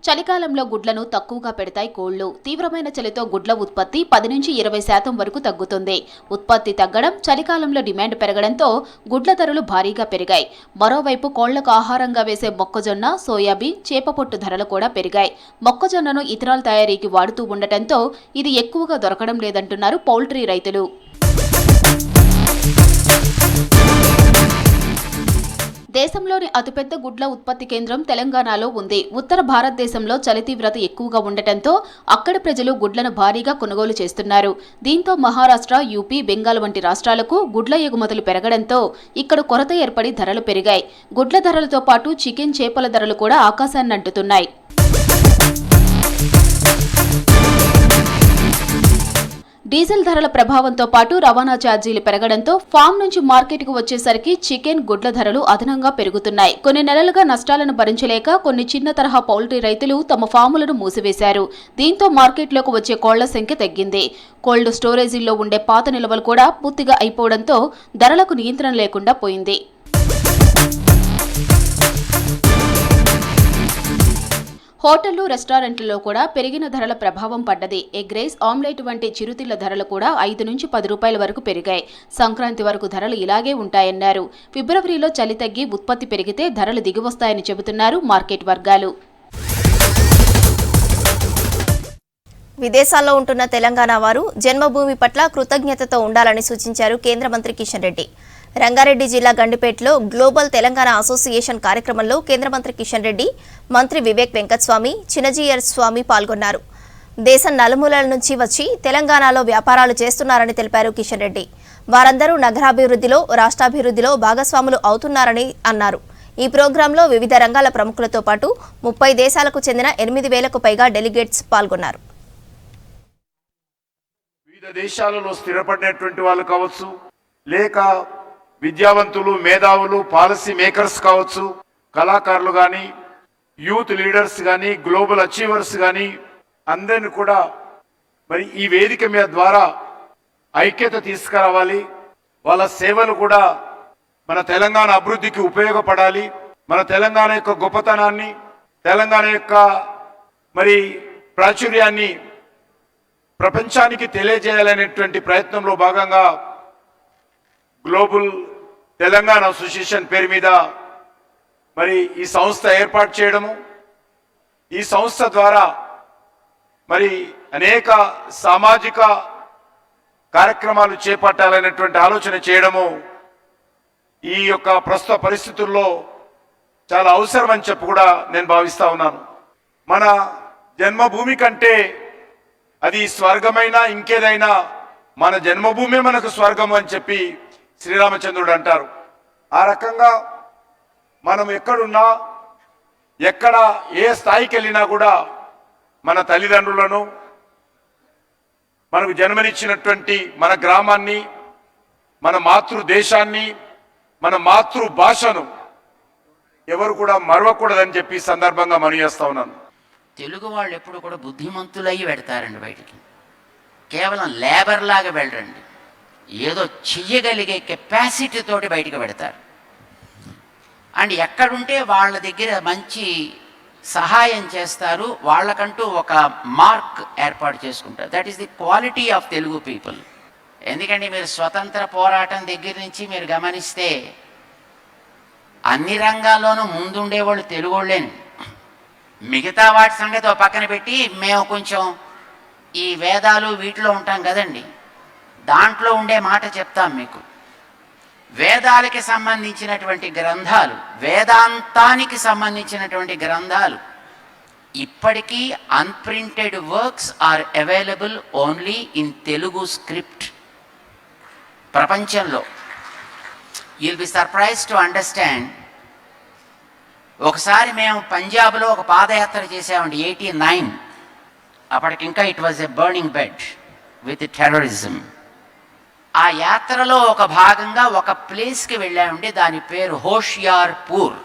చలికాలంలో గుడ్లను తక్కువగా పెడతాయి కోళ్లు. తీవ్రమైన చలితో గుడ్ల ఉత్పత్తి 10 నుంచి 20% వరకు తగ్గుతుంది. ఉత్పత్తి తగ్గడం, చలికాలంలో డిమాండ్ పెరగడంతో గుడ్ల ధరలు భారీగా పెరిగాయి. మరోవైపు కోళ్లకు ఆహారంగా వేసే మొక్కజొన్న, సోయాబీన్, చేప పొట్టు ధరలు కూడా పెరిగాయి. మొక్కజొన్నను ఇథనాల్ తయారీకి వాడుతూ ఉండటంతో ఇది ఎక్కువగా దొరకడం లేదంటున్నారు పౌల్ట్రీ రైతులు. దేశంలోని అతిపెద్ద గుడ్ల ఉత్పత్తి కేంద్రం తెలంగాణలో ఉంది. ఉత్తర భారతదేశంలో చలి తీవ్రత ఎక్కువగా ఉండటంతో అక్కడి ప్రజలు గుడ్లను భారీగా కొనుగోలు చేస్తున్నారు. దీంతో మహారాష్ట్ర, యూపీ, బెంగాల్ వంటి రాష్ట్రాలకు గుడ్ల ఎగుమతులు పెరగడంతో ఇక్కడ కొరత ఏర్పడి ధరలు పెరిగాయి. గుడ్ల ధరలతో పాటు చికెన్, చేపల ధరలు కూడా ఆకాశాన్ని అంటుతున్నాయి. డీజిల్ ధరల ప్రభావంతో పాటు రవాణా ఛార్జీలు పెరగడంతో ఫామ్ నుంచి మార్కెట్కు వచ్చేసరికి చికెన్, గుడ్ల ధరలు అదనంగా పెరుగుతున్నాయి. కొన్ని నెలలుగా నష్టాలను భరించలేక కొన్ని చిన్న తరహా పౌల్ట్రీ రైతులు తమ ఫాములను మూసివేశారు. దీంతో మార్కెట్లోకి వచ్చే కోళ్ల సంఖ్య తగ్గింది. కోల్డ్ స్టోరేజీల్లో ఉండే పాత నిల్వలు కూడా పూర్తిగా అయిపోవడంతో ధరలకు నియంత్రణ లేకుండా పోయింది. హోటళ్లు, రెస్టారెంట్లలో కూడా పెరిగిన ధరల ప్రభావం పడ్డది. ఎగ్ రైస్, ఆమ్లెట్ వంటి చిరుతిళ్ల ధరలు కూడా 5 నుంచి 10 రూపాయల వరకు పెరిగాయి. సంక్రాంతి వరకు ధరలు ఇలాగే ఉంటాయన్నారు. ఫిబ్రవరిలో చలి తగ్గి ఉత్పత్తి పెరిగితే ధరలు దిగివస్తాయని చెబుతున్నారు మార్కెట్ వర్గాలు. విదేశాల్లో ఉంటున్న తెలంగాణ వారు జన్మభూమి పట్ల కృతజ్ఞతతో ఉండాలని సూచించారు కేంద్ర మంత్రి కిషన్ రెడ్డి. రంగారెడ్డి జిల్లా గండిపేటలో గ్లోబల్ తెలంగాణ అసోసియేషన్ కార్యక్రమంలో కేంద్ర మంత్రి కిషన్ రెడ్డి, మంత్రి వివేక్ వెంకటస్వామి, చిన్నజీయర్ స్వామి పాల్గొన్నారు. దేశం నలుమూలల నుంచి వచ్చి తెలంగాణలో వ్యాపారాలు చేస్తున్నారని తెలిపారు కిషన్ రెడ్డి. వారందరూ నగరాభివృద్ధిలో, రాష్ట్రాభివృద్ధిలో భాగస్వాములు అవుతున్నారని అన్నారు. ఈ ప్రోగ్రాంలో వివిధ రంగాల ప్రముఖులతో పాటు 30 దేశాలకు చెందిన 8,000కు పైగా డెలిగేట్స్ పాల్గొన్నారు. వివిధ దేశాలలో స్థిరపడినటువంటి వాళ్ళు కావచ్చు, లేక విద్యావంతులు, మేధావులు, పాలసీ మేకర్స్ కావచ్చు, కళాకారులు కానీ, యూత్ లీడర్స్ కానీ, గ్లోబల్ అచీవర్స్ కానీ అందరిని కూడా మరి ఈ వేదిక మీద ద్వారా ఐక్యత తీసుకురావాలి. వాళ్ళ సేవలు కూడా మన తెలంగాణ అభివృద్ధికి ఉపయోగపడాలి. మన తెలంగాణ యొక్క గొప్పతనాన్ని, తెలంగాణ యొక్క మరి ప్రాచుర్యాన్ని ప్రపంచానికి తెలియజేయాలనేటువంటి ప్రయత్నంలో భాగంగా గ్లోబల్ తెలంగాణ అసోసియేషన్ పేరు మీద మరి ఈ సంస్థ ఏర్పాటు చేయడము, ఈ సంస్థ ద్వారా మరి అనేక సామాజిక కార్యక్రమాలు చేపట్టాలనేటువంటి ఆలోచన చేయడము ఈ యొక్క ప్రస్తుత పరిస్థితుల్లో చాలా అవసరం అని చెప్పి కూడా నేను భావిస్తా ఉన్నాను. మన జన్మభూమి కంటే అది స్వర్గమైనా ఇంకేదైనా మన జన్మభూమి మనకు స్వర్గం అని చెప్పి శ్రీరామచంద్రుడు అంటారు. ఆ రకంగా మనం ఎక్కడున్నా, ఎక్కడ ఏ స్థాయికి వెళ్ళినా కూడా మన తల్లిదండ్రులను, మనకు జన్మనిచ్చినటువంటి మన గ్రామాన్ని, మన మాతృదేశాన్ని, మన మాతృభాషను ఎవరు కూడా మరవకూడదని చెప్పి సందర్భంగా మనవి చేస్తా ఉన్నాను. తెలుగు వాళ్ళు ఎప్పుడు కూడా బుద్ధిమంతులయ్యి పెడతారండి బయటికి. కేవలం లేబర్ లాగా వెళ్ళరండి, ఏదో చెయ్యగలిగే కెపాసిటీ తోటి బయటికి పెడతారు. అండ్ ఎక్కడుంటే వాళ్ళ దగ్గర మంచి సహాయం చేస్తారు, వాళ్ళకంటూ ఒక మార్క్ ఏర్పాటు చేసుకుంటారు. That is the quality of Telugu people. ఎందుకంటే మీరు స్వతంత్ర పోరాటం దగ్గర నుంచి మీరు గమనిస్తే అన్ని రంగాల్లోనూ ముందుండేవాళ్ళు తెలుగు వాళ్ళేను. మిగతా వాటి సంగతి ఒక పక్కన పెట్టి మేము కొంచెం ఈ వేదాలు వీటిలో ఉంటాం కదండి, దాంట్లో ఉండే మాట చెప్తాం మీకు. వేదాలకి సంబంధించినటువంటి గ్రంథాలు, వేదాంతానికి సంబంధించినటువంటి గ్రంథాలు ఇప్పటికీ unprinted works are available only in Telugu script. ప్రపంచంలో you'll be surprise to understand. ఒకసారి మేము పంజాబ్లో ఒక పాదయాత్ర చేసామండి, 89. అప్పటికింకా it was a burning bed with terrorism. ఆ యాత్రలో ఒక భాగంగా ఒక ప్లేస్కి వెళ్ళామండి, దాని పేరు Hoshiarpur.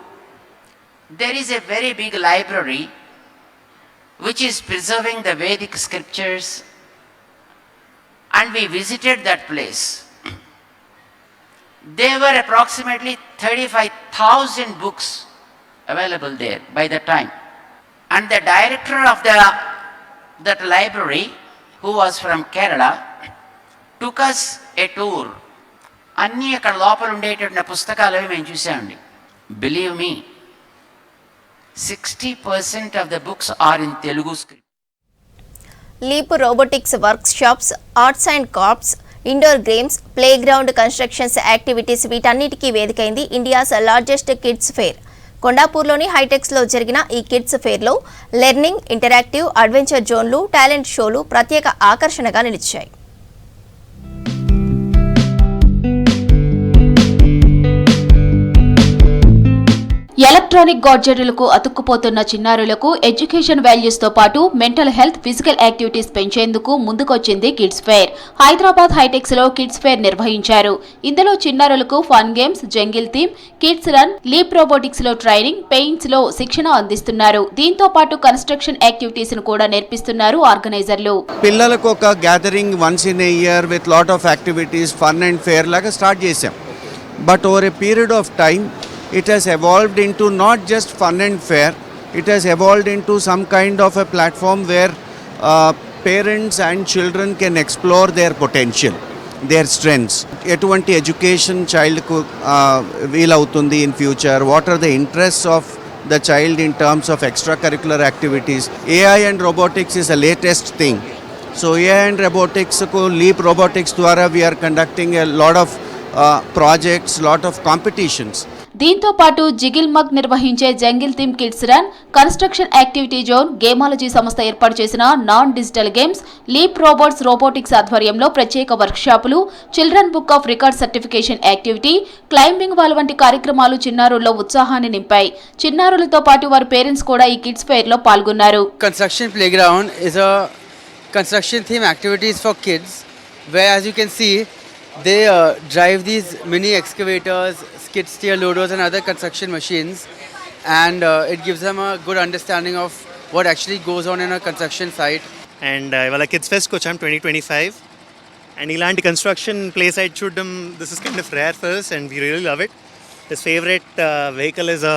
There is a very big library which is preserving the Vedic scriptures, and we visited that place. There were approximately 35,000 books available there by the time, and the director of that library, who was from Kerala, took us a tour. అన్నీ అక్కడ లోపల ఉండేటటువంటి పుస్తకాలు అవి మేము చూసామండి. Believe me, 60% of the books are in Telugu script. Leap Robotics workshops, arts and crafts, indoor games, playground constructions activities వీటన్నిటికీ వేదికైంది ఇండియాస్ లార్జెస్ట్ కిడ్స్ ఫేర్. కొండాపూర్లోని హైటెక్స్లో జరిగిన ఈ కిడ్స్ ఫేర్లో లెర్నింగ్, ఇంటరాక్టివ్, అడ్వెంచర్ జోన్లు, టాలెంట్ షోలు ప్రత్యేక ఆకర్షణగా నిలిచాయి. ఎలక్ట్రానిక్ గాడ్జెట్లకు అతుక్కుపోతున్న చిన్నారులకు ఎడ్యుకేషన్ వాల్యూస్ తో పాటు మెంటల్ హెల్త్, ఫిజికల్ యాక్టివిటీస్ పెంచేందుకు ముందుకొచ్చింది కిడ్స్ ఫేర్. హైదరాబాద్ హైటెక్స్ లో కిడ్స్ ఫేర్ నిర్వహించారు. ఇందులో చిన్నారులకు fun games, jungle theme, kids run, leap robotics లో ట్రైనింగ్, పెయింట్స్ లో శిక్షణ అందిస్తున్నారు. దీంతో పాటు కన్స్ట్రక్షన్ యాక్టివిటీస్ ను కూడా నేర్పిస్తున్నారు ఆర్గనైజర్లు. పిల్లలకు ఒక gathering once in a year with lot of activities, fun and fair లాగా స్టార్ట్ చేశాం. But over a period of time it has evolved into not just fun and fair, it has evolved into some kind of a platform where parents and children can explore their potential, their strengths. Etuvanti education child ku wheel avutundi in future, what are the interests of the child in terms of extracurricular activities. AI and robotics is the latest thing. So AI and robotics ku Leap Robotics dwara we are conducting a lot of projects, lot of competitions. దీంతో పాటు jiggle mug నిర్వహించే jungle theme kids run, construction activity zone, gameology సంస్థ ఏర్పాటు చేసిన non digital games, leap robots robotics ఆధ్వర్యంలో ప్రత్యేక వర్క్షాపులు, children book of record certification activity, climbing wall వంటి కార్యక్రమాలు చిన్నారుల్లో ఉత్సాహాన్ని నింపాయి. చిన్నారులతో పాటు వారి పేరెంట్స్ కూడా ఈ కిడ్స్ ఫెయిర్ లో పాల్గొన్నారు. Construction playground is a construction theme activities for kids where as you can see they drive these mini excavators, skid steer loaders and other construction machines, and it gives them a good understanding of what actually goes on in a construction site. And ivala kids fest ko cham 2025 and ilanti construction play site chudam, this is kind of rare for us and we really love it. His favorite vehicle is a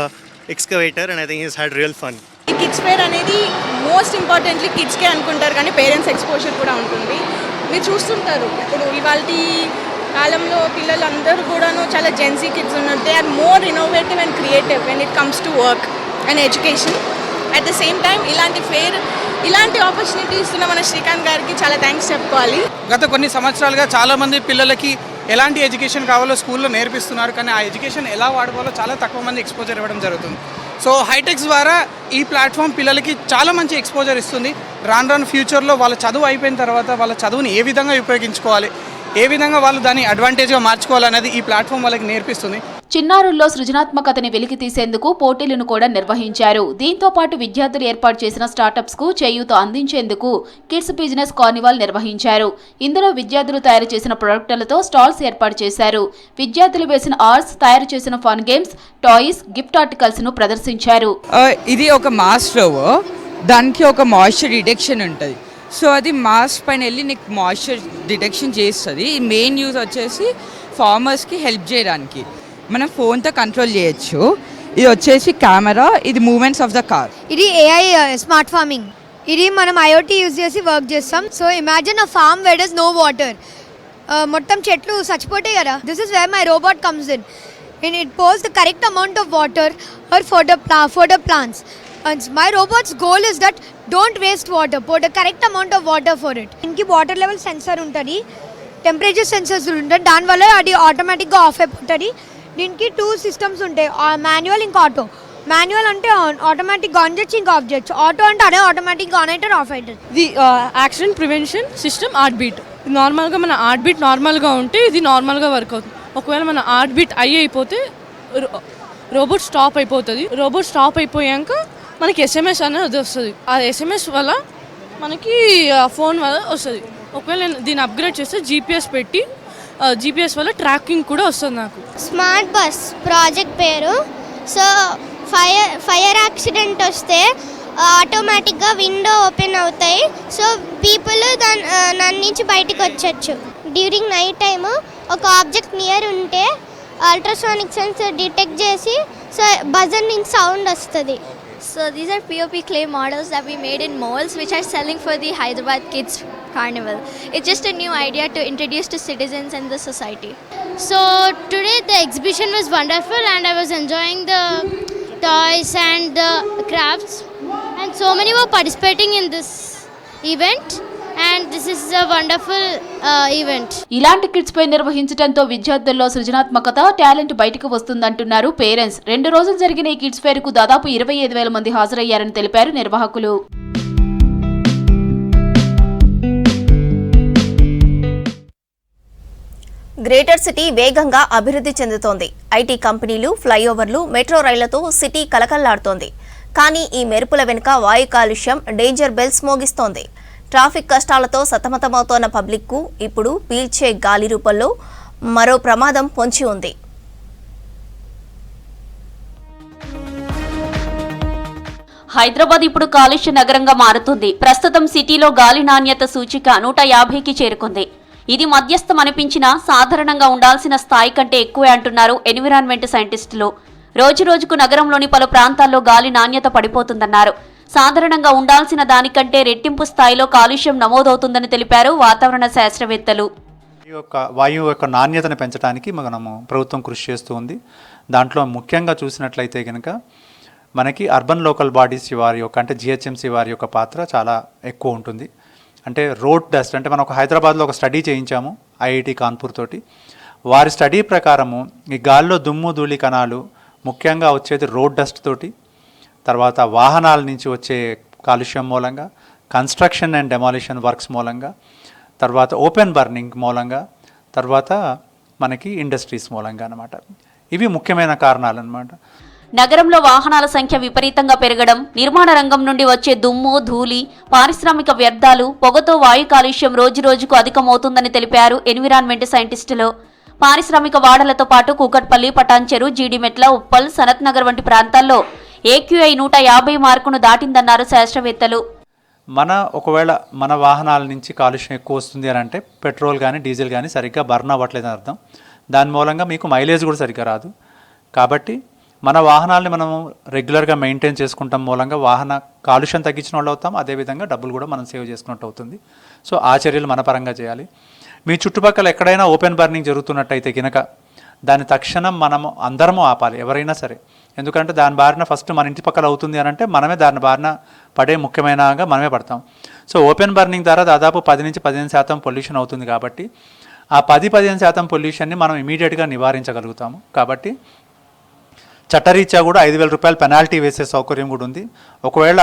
excavator and I think he's had real fun. Kids fair అనేది most importantly కిడ్స్కే అనుకుంటారు కానీ parents exposure కూడా ఉంటుంది. మీరు చూస్తుంటారు ఇప్పుడు ఇవాళ కాలంలో పిల్లలందరూ కూడాను చాలా జెన్సీ కిడ్స్ ఉన్నారు. They are more innovative and creative when it comes to work and education. At the same time ఇలాంటి ఫేర్, ఇలాంటి ఆపర్చునిటీ ఇస్తున్న మన శ్రీకాంత్ గారికి చాలా థ్యాంక్స్ చెప్పుకోవాలి. గత కొన్ని సంవత్సరాలుగా చాలామంది పిల్లలకి ఎలాంటి ఎడ్యుకేషన్ కావాలో స్కూల్లో నేర్పిస్తున్నారు, కానీ ఆ ఎడ్యుకేషన్ ఎలా వాడుకోవాలో చాలా తక్కువ మంది ఎక్స్పోజర్ ఇవ్వడం జరుగుతుంది. సో హైటెక్స్ ద్వారా ఈ ప్లాట్ఫామ్ పిల్లలకి చాలా మంచి ఎక్స్పోజర్ ఇస్తుంది. రాను ఫ్యూచర్లో వాళ్ళ చదువు అయిపోయిన తర్వాత వాళ్ళ చదువుని ఏ విధంగా ఉపయోగించుకోవాలి, ఏ విధంగా వాళ్ళు దాన్ని అడ్వాంటేజ్గా మార్చుకోవాలనేది ఈ ప్లాట్ఫామ్ వాళ్ళకి నేర్పిస్తుంది. చిన్నారుల్లో సృజనాత్మకతని వెలికి తీసేందుకు పోటీలను కూడా నిర్వహించారు. దీంతో పాటు విద్యార్థులు ఏర్పాటు చేసిన స్టార్టప్స్ కు చేయూత అందించేందుకు కిడ్స్ బిజినెస్ కార్నివాల్ నిర్వహించారు. ఇందులో విద్యార్థులు తయారు చేసిన ప్రొడక్టులతో స్టాల్స్ ఏర్పాటు చేశారు. విద్యార్థులు వేసిన ఆర్ట్స్, తయారు చేసిన fun games, toys, gift articles ను ప్రదర్శించారు. ఇది ఒక మాస్ ఫ్లవర్, దానికి ఒక మాయిశ్చర్ డిటెక్షన్ ఉంటుంది. సో అది మాస్ పైన వెళ్ళి నీకు మాయిశ్చర్ డిటెక్షన్ చేస్తుంది. మెయిన్ యూజ్ వచ్చేసి ఫార్మర్స్కి హెల్ప్ చేయడానికి. మనం ఫోన్తో కంట్రోల్ చేయొచ్చు. ఇది వచ్చేసి కెమెరా, ఇది మూమెంట్స్ ఆఫ్ ద కార్. ఇది AI స్మార్ట్ ఫార్మింగ్. ఇది మనం IoT యూజ్ చేసి వర్క్ చేస్తాం. So imagine a farm where does no water. మొత్తం చెట్లు చచ్చిపోతాయి కదా. This is where my robot comes in. And it pours the correct amount of water or for the plants. And my robot's goal is that don't waste water. Pour the correct amount of water for it. ఇంకి water level sensor ఉంటుంది, temperature sensors ఉంటాయి. దానివల్ల అది ఆటోమేటిక్గా of అయిపోతుంది. దీనికి 2 systems ఉంటాయి, manual ఇంకా ఆటో. మాన్యువల్ అంటే ఆటోమేటిక్గా ఆన్ చేయొచ్చు, ఇంకా ఆఫ్ చేయొచ్చు. ఆటో అంటే అదే ఆటోమేటిక్గా ఆన్ అవుతుంది, ఆఫ్ అవుతుంది. ఇది accident prevention system heart beat. నార్మల్గా మన హార్ట్ బీట్ నార్మల్గా ఉంటే ఇది నార్మల్గా వర్క్ అవుతుంది. ఒకవేళ మన హార్ట్ బీట్ అయిపోతే రోబోట్ స్టాప్ అయిపోతుంది. రోబోట్ స్టాప్ అయిపోయాక మనకి SMS అనేది వస్తుంది. ఆ SMS వల్ల మనకి ఫోన్ వల్ల వస్తుంది. ఒకవేళ నేను దీన్ని అప్గ్రేడ్ చేస్తే GPS పెట్టి GPS వల్ల ట్రాకింగ్ కూడా వస్తుంది నాకు. స్మార్ట్ బస్ ప్రాజెక్ట్ పేరు. సో ఫైర్ యాక్సిడెంట్ వస్తే ఆటోమేటిక్గా విండో ఓపెన్ అవుతాయి. సో పీపుల్ దాని నుంచి బయటకు వచ్చచ్చు. డ్యూరింగ్ నైట్ టైము ఒక ఆబ్జెక్ట్ నియర్ ఉంటే అల్ట్రాసానిక్ సెన్సర్ డిటెక్ట్ చేసి సో బజర్ నుంచి సౌండ్ వస్తుంది. So these are POP clay models that we made in molds, which are selling for the Hyderabad Kids Carnival. It's just a new idea to introduce to citizens and the society. So today the exhibition was wonderful and I was enjoying the toys and the crafts, and so many were participating in this event. And this is a wonderful event. ఇలాంటి kids పై నిర్వహించడంతో విద్యార్థుల్లో సృజనాత్మకత, talent బయటకు వస్తుందంటున్నారు parents. 2 రోజులు జరిగిన ఈ kids fair కు దాదాపు 25,000 మంది హాజరయ్యారని తెలిపారు నిర్వాహకులు. గ్రేటర్ సిటీ వేగంగా అభివృద్ధి చెందుతోంది. ఐటీ కంపెనీలు, ఫ్లైఓవర్లు, మెట్రో రైళ్లతో సిటీ కలకల్లాడుతోంది. కానీ ఈ మెరుపుల వెనుక వాయు కాలుష్యం డేంజర్ బెల్స్ మోగిస్తోంది. ట్రాఫిక్ కష్టాలతో సతమతమవుతోన్న పబ్లిక్కు ఇప్పుడు పీల్చే గాలి రూపంలో మరో ప్రమాదం పొంచి ఉంది. హైదరాబాద్ ఇప్పుడు కాలుష్య నగరంగా మారుతుంది. ప్రస్తుతం సిటీలో గాలి నాణ్యత సూచిక 150కి చేరుకుంది. ఇది మధ్యస్థం అనిపించినా సాధారణంగా ఉండాల్సిన స్థాయి కంటే ఎక్కువే అంటున్నారు ఎన్విరాన్మెంట్ సైంటిస్టులు. రోజురోజుకు నగరంలోని పలు ప్రాంతాల్లో గాలి నాణ్యత పడిపోతుందన్నారు. సాధారణంగా ఉండాల్సిన దానికంటే రెట్టింపు స్థాయిలో కాలుష్యం నమోదవుతుందని తెలిపారు వాతావరణ శాస్త్రవేత్తలు. వాయువు యొక్క నాణ్యతను పెంచడానికి మనము ప్రభుత్వం కృషి చేస్తూ ఉంది. దాంట్లో ముఖ్యంగా చూసినట్లయితే కనుక మనకి అర్బన్ లోకల్ బాడీస్ వారి యొక్క అంటే GHMC వారి యొక్క పాత్ర చాలా ఎక్కువ ఉంటుంది. అంటే రోడ్ డస్ట్, అంటే మనం ఒక హైదరాబాద్లో ఒక స్టడీ చేయించాము IIT కాన్పూర్ తోటి. వారి స్టడీ ప్రకారము ఈ గాల్లో దుమ్ము ధూళి కణాలు ముఖ్యంగా వచ్చేది రోడ్ డస్ట్ తోటి, తర్వాత వాహనాల నుంచి వచ్చే కాలుష్యం మూలంగా, కన్స్ట్రక్షన్ అండ్ డెమాలిషన్ వర్క్స్ మూలంగా, తర్వాత ఓపెన్ బర్నింగ్ మూలంగా, తర్వాత మనకి ఇండస్ట్రీస్ మూలంగా అన్నమాట. ఇవి ముఖ్యమైన కారణాలు అన్నమాట. నగరంలో వాహనాల సంఖ్య విపరీతంగా పెరగడం, నిర్మాణ రంగం నుండి వచ్చే దుమ్ము ధూళి, పారిశ్రామిక వ్యర్థాలు, పొగతో వాయు కాలుష్యం రోజురోజుకు అధికమవుతుందని తెలిపారు ఎన్విరాన్మెంట్ సైంటిస్టులు. పారిశ్రామిక వాడలతో పాటు కూకట్పల్లి, పటాన్చెరు, జీడిమెట్ల, ఉప్పల్, సనత్ నగర్ వంటి ప్రాంతాల్లో AQI 150 మార్కును దాటిందన్నారు శాస్త్రవేత్తలు. ఒకవేళ మన వాహనాల నుంచి కాలుష్యం ఎక్కువ వస్తుంది అని అంటే పెట్రోల్ కానీ డీజిల్ కానీ సరిగ్గా బర్న్ అవ్వట్లేదని అర్థం. దాని మూలంగా మీకు మైలేజ్ కూడా సరిగ్గా రాదు. కాబట్టి మన వాహనాలని మనం రెగ్యులర్గా మెయింటైన్ చేసుకుంటాం మూలంగా వాహన కాలుష్యం తగ్గించిన వాళ్ళు అవుతాం. అదేవిధంగా డబ్బులు కూడా మనం సేవ్ చేసుకున్నట్టు అవుతుంది. సో ఆ చర్యలు మన పరంగా చేయాలి. మీ చుట్టుపక్కల ఎక్కడైనా ఓపెన్ బర్నింగ్ జరుగుతున్నట్టయితే కనుక దాన్ని తక్షణం మనము అందరము ఆపాలి, ఎవరైనా సరే. ఎందుకంటే దాని బారిన ఫస్ట్ మన ఇంటి పక్కల అవుతుంది అని అంటే మనమే దాని బారిన పడే ముఖ్యమైనగా మనమే పడతాం. సో ఓపెన్ బర్నింగ్ ద్వారా దాదాపు 10 నుంచి 15% పొల్యూషన్ అవుతుంది. కాబట్టి ఆ 10-15% పొల్యూషన్ని మనం ఇమీడియట్గా నివారించగలుగుతాము. కాబట్టి చట్టరీత్యా కూడా 5,000 రూపాయలు పెనాల్టీ వేసే సౌకర్యం కూడా ఉంది. ఒకవేళ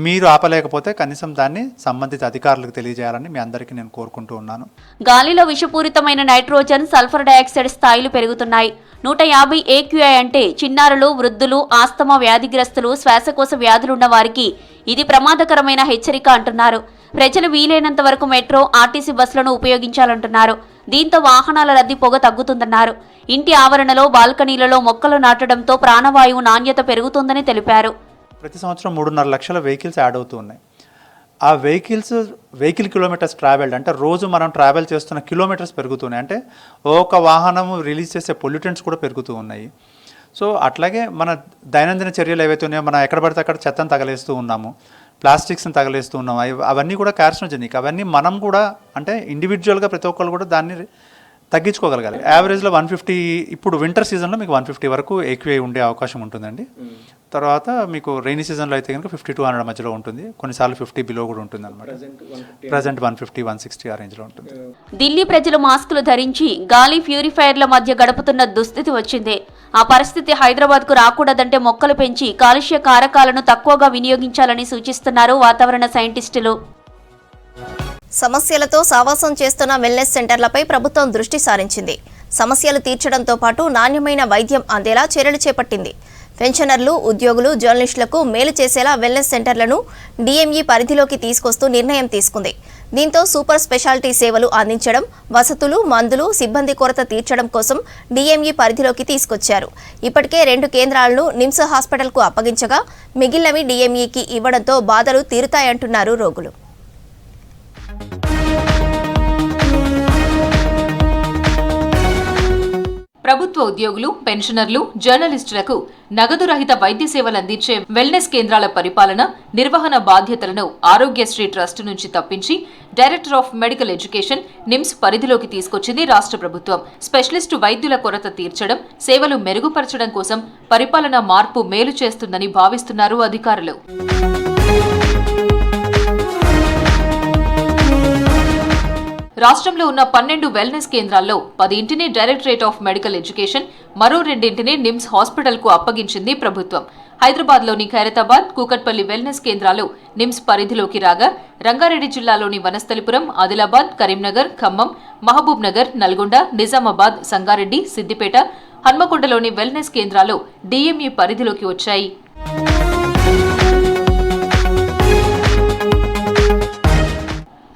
మీరు ఆపలేకపోతే కనీసం దాన్ని సంబంధిత అధికారులకు తెలియజేయాలని మీ అందరికీ నేను కోరుకుంటూ ఉన్నాను. గాలిలో విషపూరితమైన నైట్రోజన్, సల్ఫర్ డయాక్సైడ్ స్థాయిలు పెరుగుతున్నాయి. 150 AQI అంటే చిన్నారులు, వృద్ధులు, ఆస్తమా వ్యాధిగ్రస్తులు, శ్వాసకోశ వ్యాధులున్న వారికి ఇది ప్రమాదకరమైన హెచ్చరిక అంటున్నారు. ప్రజలు వీలైనంత వరకు మెట్రో, ఆర్టీసీ బస్సులను ఉపయోగించాలంటున్నారు. దీంతో వాహనాల రద్దీ పొగ తగ్గుతుందన్నారు. ఇంటి ఆవరణలో, బాల్కనీలలో మొక్కలు నాటడంతో ప్రాణవాయువు నాణ్యత పెరుగుతుందని తెలిపారు. ప్రతి సంవత్సరం 3.5 లక్షల వెహికల్స్ యాడ్ అవుతూ ఉన్నాయి. ఆ వెహికల్ కిలోమీటర్స్ ట్రావెల్డ్ అంటే రోజు మనం ట్రావెల్ చేస్తున్న కిలోమీటర్స్ పెరుగుతున్నాయి. అంటే ఒక వాహనము రిలీజ్ చేసే పొల్యూటెంట్స్ కూడా పెరుగుతూ ఉన్నాయి. సో అట్లాగే మన దైనందిన చర్యలు ఏవైతే ఉన్నాయో, మనం ఎక్కడ పడితే అక్కడ చెత్తను తగలేస్తూ ఉన్నాము, ప్లాస్టిక్స్ని తగలేస్తూ ఉన్నాము, అవన్నీ కూడా కార్సినోజెనిక్. అవన్నీ మనం కూడా అంటే ఇండివిజువల్గా ప్రతి ఒక్కరు కూడా దాన్ని తగ్గించుకోగలగాలి. యావరేజ్లో 150, ఇప్పుడు వింటర్ సీజన్లో మీకు 150 వరకు ఎక్కువ ఉండే అవకాశం ఉంటుందండి. తర్వాత మీకు రైనీ సీజన్లో అయితే కనుక 50 to 100 మధ్యలో ఉంటుంది, కొన్నిసార్లు 50 బిలో కూడా ఉంటుంది అనమాట. ప్రజెంట్ 150, 160 ఆ రేంజ్లో ఉంటుంది. ఢిల్లీ ప్రజలు మాస్కులు ధరించి గాలి ప్యూరిఫైయర్ల మధ్య గడుపుతున్న దుస్థితి వచ్చిందే. ఆ పరిస్థితి హైదరాబాద్కు రాకూడదంటే మొక్కలు పెంచి కాలుష్య కారకాలను తక్కువగా వినియోగించాలని సూచిస్తున్నారు వాతావరణ సైంటిస్టులు. సమస్యలతో సావాసం చేస్తున్న వెల్నెస్ సెంటర్లపై ప్రభుత్వం దృష్టి సారించింది. సమస్యలు తీర్చడంతో పాటు నాణ్యమైన వైద్యం అందేలా చర్యలు చేపట్టింది. పెన్షనర్లు, ఉద్యోగులు, జర్నలిస్టులకు మేలు చేసేలా వెల్నెస్ సెంటర్లను డిఎంఈ పరిధిలోకి తీసుకొస్తూ నిర్ణయం తీసుకుంది. దీంతో సూపర్ స్పెషాలిటీ సేవలు అందించడం, వసతులు, మందులు, సిబ్బంది కొరత తీర్చడం కోసం డిఎంఈ పరిధిలోకి తీసుకొచ్చారు. ఇప్పటికే 2 కేంద్రాలను నిమ్స్ హాస్పిటల్కు అప్పగించగా మిగిలినవి డిఎంఈకి ఇవ్వడంతో బాధలు తీరుతాయంటున్నారు రోగులు. ప్రభుత్వ ఉద్యోగులు, పెన్షనర్లు, జర్నలిస్టులకు నగదు రహిత వైద్య సేవలు అందించే వెల్నెస్ కేంద్రాల పరిపాలన, నిర్వహణ బాధ్యతలను ఆరోగ్యశ్రీ ట్రస్ట్ నుంచి తప్పించి director of medical education NIMS పరిధిలోకి తీసుకొచ్చింది రాష్ట్ర ప్రభుత్వం. స్పెషలిస్టు వైద్యుల కొరత తీర్చడం, సేవలు మెరుగుపరచడం కోసం పరిపాలన మార్పు మేలు చేస్తుందని భావిస్తున్నారు అధికారులు. రాష్ట్రంలో ఉన్న 12 వెల్నెస్ కేంద్రాల్లో 10 డైరెక్టరేట్ ఆఫ్ మెడికల్ ఎడ్యుకేషన్, మరో 2 నిమ్స్ హాస్పిటల్కు అప్పగించింది ప్రభుత్వం. హైదరాబాద్లోని ఖైరతాబాద్, కూకట్పల్లి వెల్నెస్ కేంద్రాలు నిమ్స్ పరిధిలోకి రాగా, రంగారెడ్డి జిల్లాలోని వనస్థలిపురం, ఆదిలాబాద్, కరీంనగర్, ఖమ్మం, మహబూబ్ నగర్, నల్గొండ, నిజామాబాద్, సంగారెడ్డి, సిద్దిపేట, హన్మకొండలోని వెల్నెస్ కేంద్రాలు డిఎంఈ పరిధిలోకి వచ్చాయి.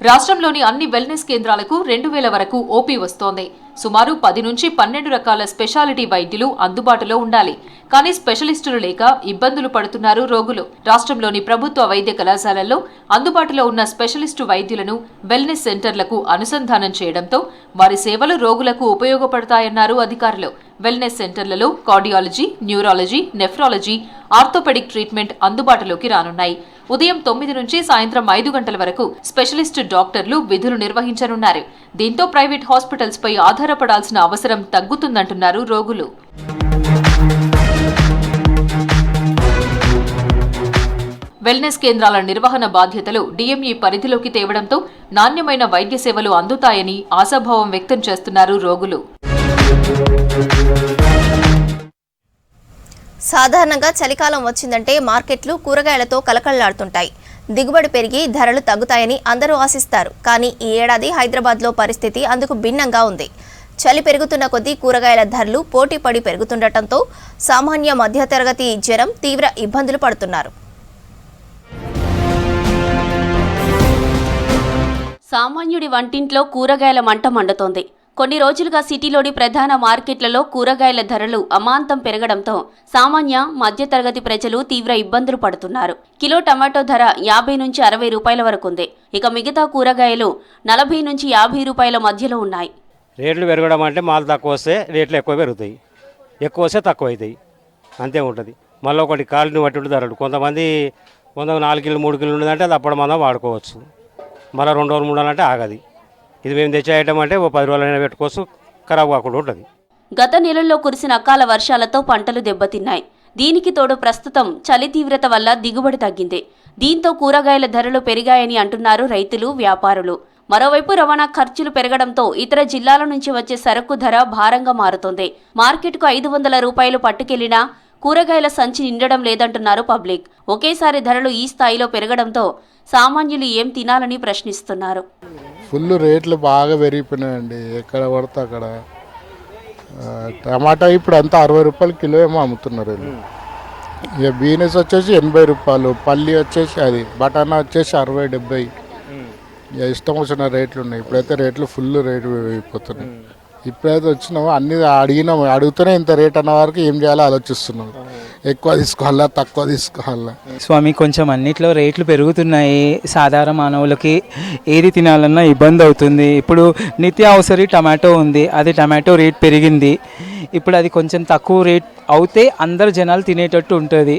రాష్ట్రంలోని అన్ని వెల్నెస్ కేంద్రాలకు 2000 వరకు ఓపీ వస్తోంది. సుమారు 10 నుంచి 12 రకాల స్పెషాలిటీ వైద్యులు అందుబాటులో ఉండాలి. కానీ స్పెషలిస్టులు లేక ఇబ్బందులు పడుతున్నారు రోగులు. రాష్ట్రంలోని ప్రభుత్వ వైద్య కళాశాలల్లో అందుబాటులో ఉన్న స్పెషలిస్టు వైద్యులను వెల్నెస్ సెంటర్లకు అనుసంధానం చేయడంతో వారి సేవలు రోగులకు ఉపయోగపడతాయన్నారు అధికారులు. వెల్నెస్ సెంటర్లలో cardiology, neurology, nephrology, orthopaedic treatment అందుబాటులోకి రానున్నాయి. ఉదయం 9 నుంచి సాయంత్రం 5 గంటల వరకు స్పెషలిస్టు డాక్టర్లు విధులు నిర్వహించనున్నారు. దీంతో ప్రైవేట్ హాస్పిటల్స్ పై ఆధారపడాల్సిన అవసరం తగ్గుతుందంటున్నారు రోగులు. వెల్నెస్ కేంద్రాల నిర్వహణ బాధ్యతలు డిఎంఈ పరిధిలోకి తేవడంతో నాణ్యమైన వైద్య సేవలు అందుతాయని ఆశాభావం వ్యక్తం చేస్తున్నారు రోగులు. సాధారణంగా చలికాలం వచ్చిందంటే మార్కెట్లు కూరగాయలతో కలకళ్లాడుతుంటాయి. దిగుబడి పెరిగి ధరలు తగ్గుతాయని అందరూ ఆశిస్తారు. కానీ ఈ ఏడాది హైదరాబాద్లో పరిస్థితి అందుకు భిన్నంగా ఉంది. చలి పెరుగుతున్న కొద్దీ కూరగాయల ధరలు పోటీపడి పెరుగుతుండటంతో సామాన్య మధ్యతరగతి జనం తీవ్ర ఇబ్బందులు పడుతున్నారు. సామాన్యుడి వంటింట్లో కూరగాయల మంట మండుతోంది. కొన్ని రోజులుగా సిటీలోని ప్రధాన మార్కెట్లలో కూరగాయల ధరలు అమాంతం పెరగడంతో సామాన్య మధ్యతరగతి ప్రజలు తీవ్ర ఇబ్బందులు పడుతున్నారు. కిలో టమాటో ధర 50 నుంచి 60 రూపాయల వరకు ఉంది. ఇక మిగతా కూరగాయలు 40 నుంచి 50 రూపాయల మధ్యలో ఉన్నాయి. రేట్లు పెరగడం అంటే మాల్ తక్కువ వస్తే రేట్లు ఎక్కువ పెరుగుతాయి, ఎక్కువ వస్తే తక్కువ అవుతాయి, అంతే ఉంటుంది. మళ్ళీ ఒకటి కాలుని బట్టి ధరలు. కొంతమంది 4 కిలో 3 కిలో ఉండదంటే అది అప్పటి మందం వాడుకోవచ్చు. మళ్ళీ 2 రోజులు 3 రోజులు అంటే ఆగది. ఇది మేము తెచ్చే ఐటమ్ అంటే 10 రోజులైనా పెట్టుకోవచ్చు, ఖరాబ్ కాకుండా ఉంటుంది. గత నెలల్లో కురిసిన అకాల వర్షాలతో పంటలు దెబ్బతిన్నాయి. దీనికి తోడు ప్రస్తుతం చలి తీవ్రత వల్ల దిగుబడి తగ్గింది. దీంతో కూరగాయల ధరలు పెరిగాయని అంటున్నారు రైతులు, వ్యాపారులు. మరోవైపు రవాణా ఖర్చులు పెరగడంతో ఇతర జిల్లాల నుంచి వచ్చే సరుకు ధర భారంగా మారుతోంది. మార్కెట్కు 500 రూపాయలు పట్టుకెళ్లినా కూరగాయల సంచి నిండడం లేదంటున్నారు పబ్లిక్. ఒకేసారి ధరలు ఈ స్థాయిలో పెరగడంతో సామాన్యులు ఏం తినాలని ప్రశ్నిస్తున్నారు. ఫుల్ రేట్లు బాగా పెరిగిపోయినాయండి. ఎక్కడ పడితే అక్కడ. టమాటా ఇప్పుడు అంతా 60 రూపాయలు కిలో ఏమో అమ్ముతున్నారు. ఇక బీనెస్ వచ్చేసి 80 రూపాయలు, పల్లి వచ్చేసి అది బటానా వచ్చేసి 60-70. ఇక ఇష్టం వచ్చిన రేట్లు ఉన్నాయి. ఇప్పుడైతే రేట్లు ఫుల్ రేటు అయిపోతున్నాయి. ఇప్పుడైతే వచ్చినాము అన్ని అడిగినాము, అడుగుతూనే ఇంత రేట్ అన్న వరకు ఏం చేయాలో ఆలోచిస్తున్నాం. ఎక్కువ తీసుకోవాలా తక్కువ తీసుకోవాలా. స్వామి కొంచెం అన్నిట్లో రేట్లు పెరుగుతున్నాయి. సాధారణ మానవులకి ఏది తినాలన్నా ఇబ్బంది అవుతుంది. ఇప్పుడు నిత్యావసరి టమాటో ఉంది, అది టమాటో రేట్ పెరిగింది. ఇప్పుడు అది కొంచెం తక్కువ రేట్ అవుతే అందరు జనాలు తినేటట్టు ఉంటుంది.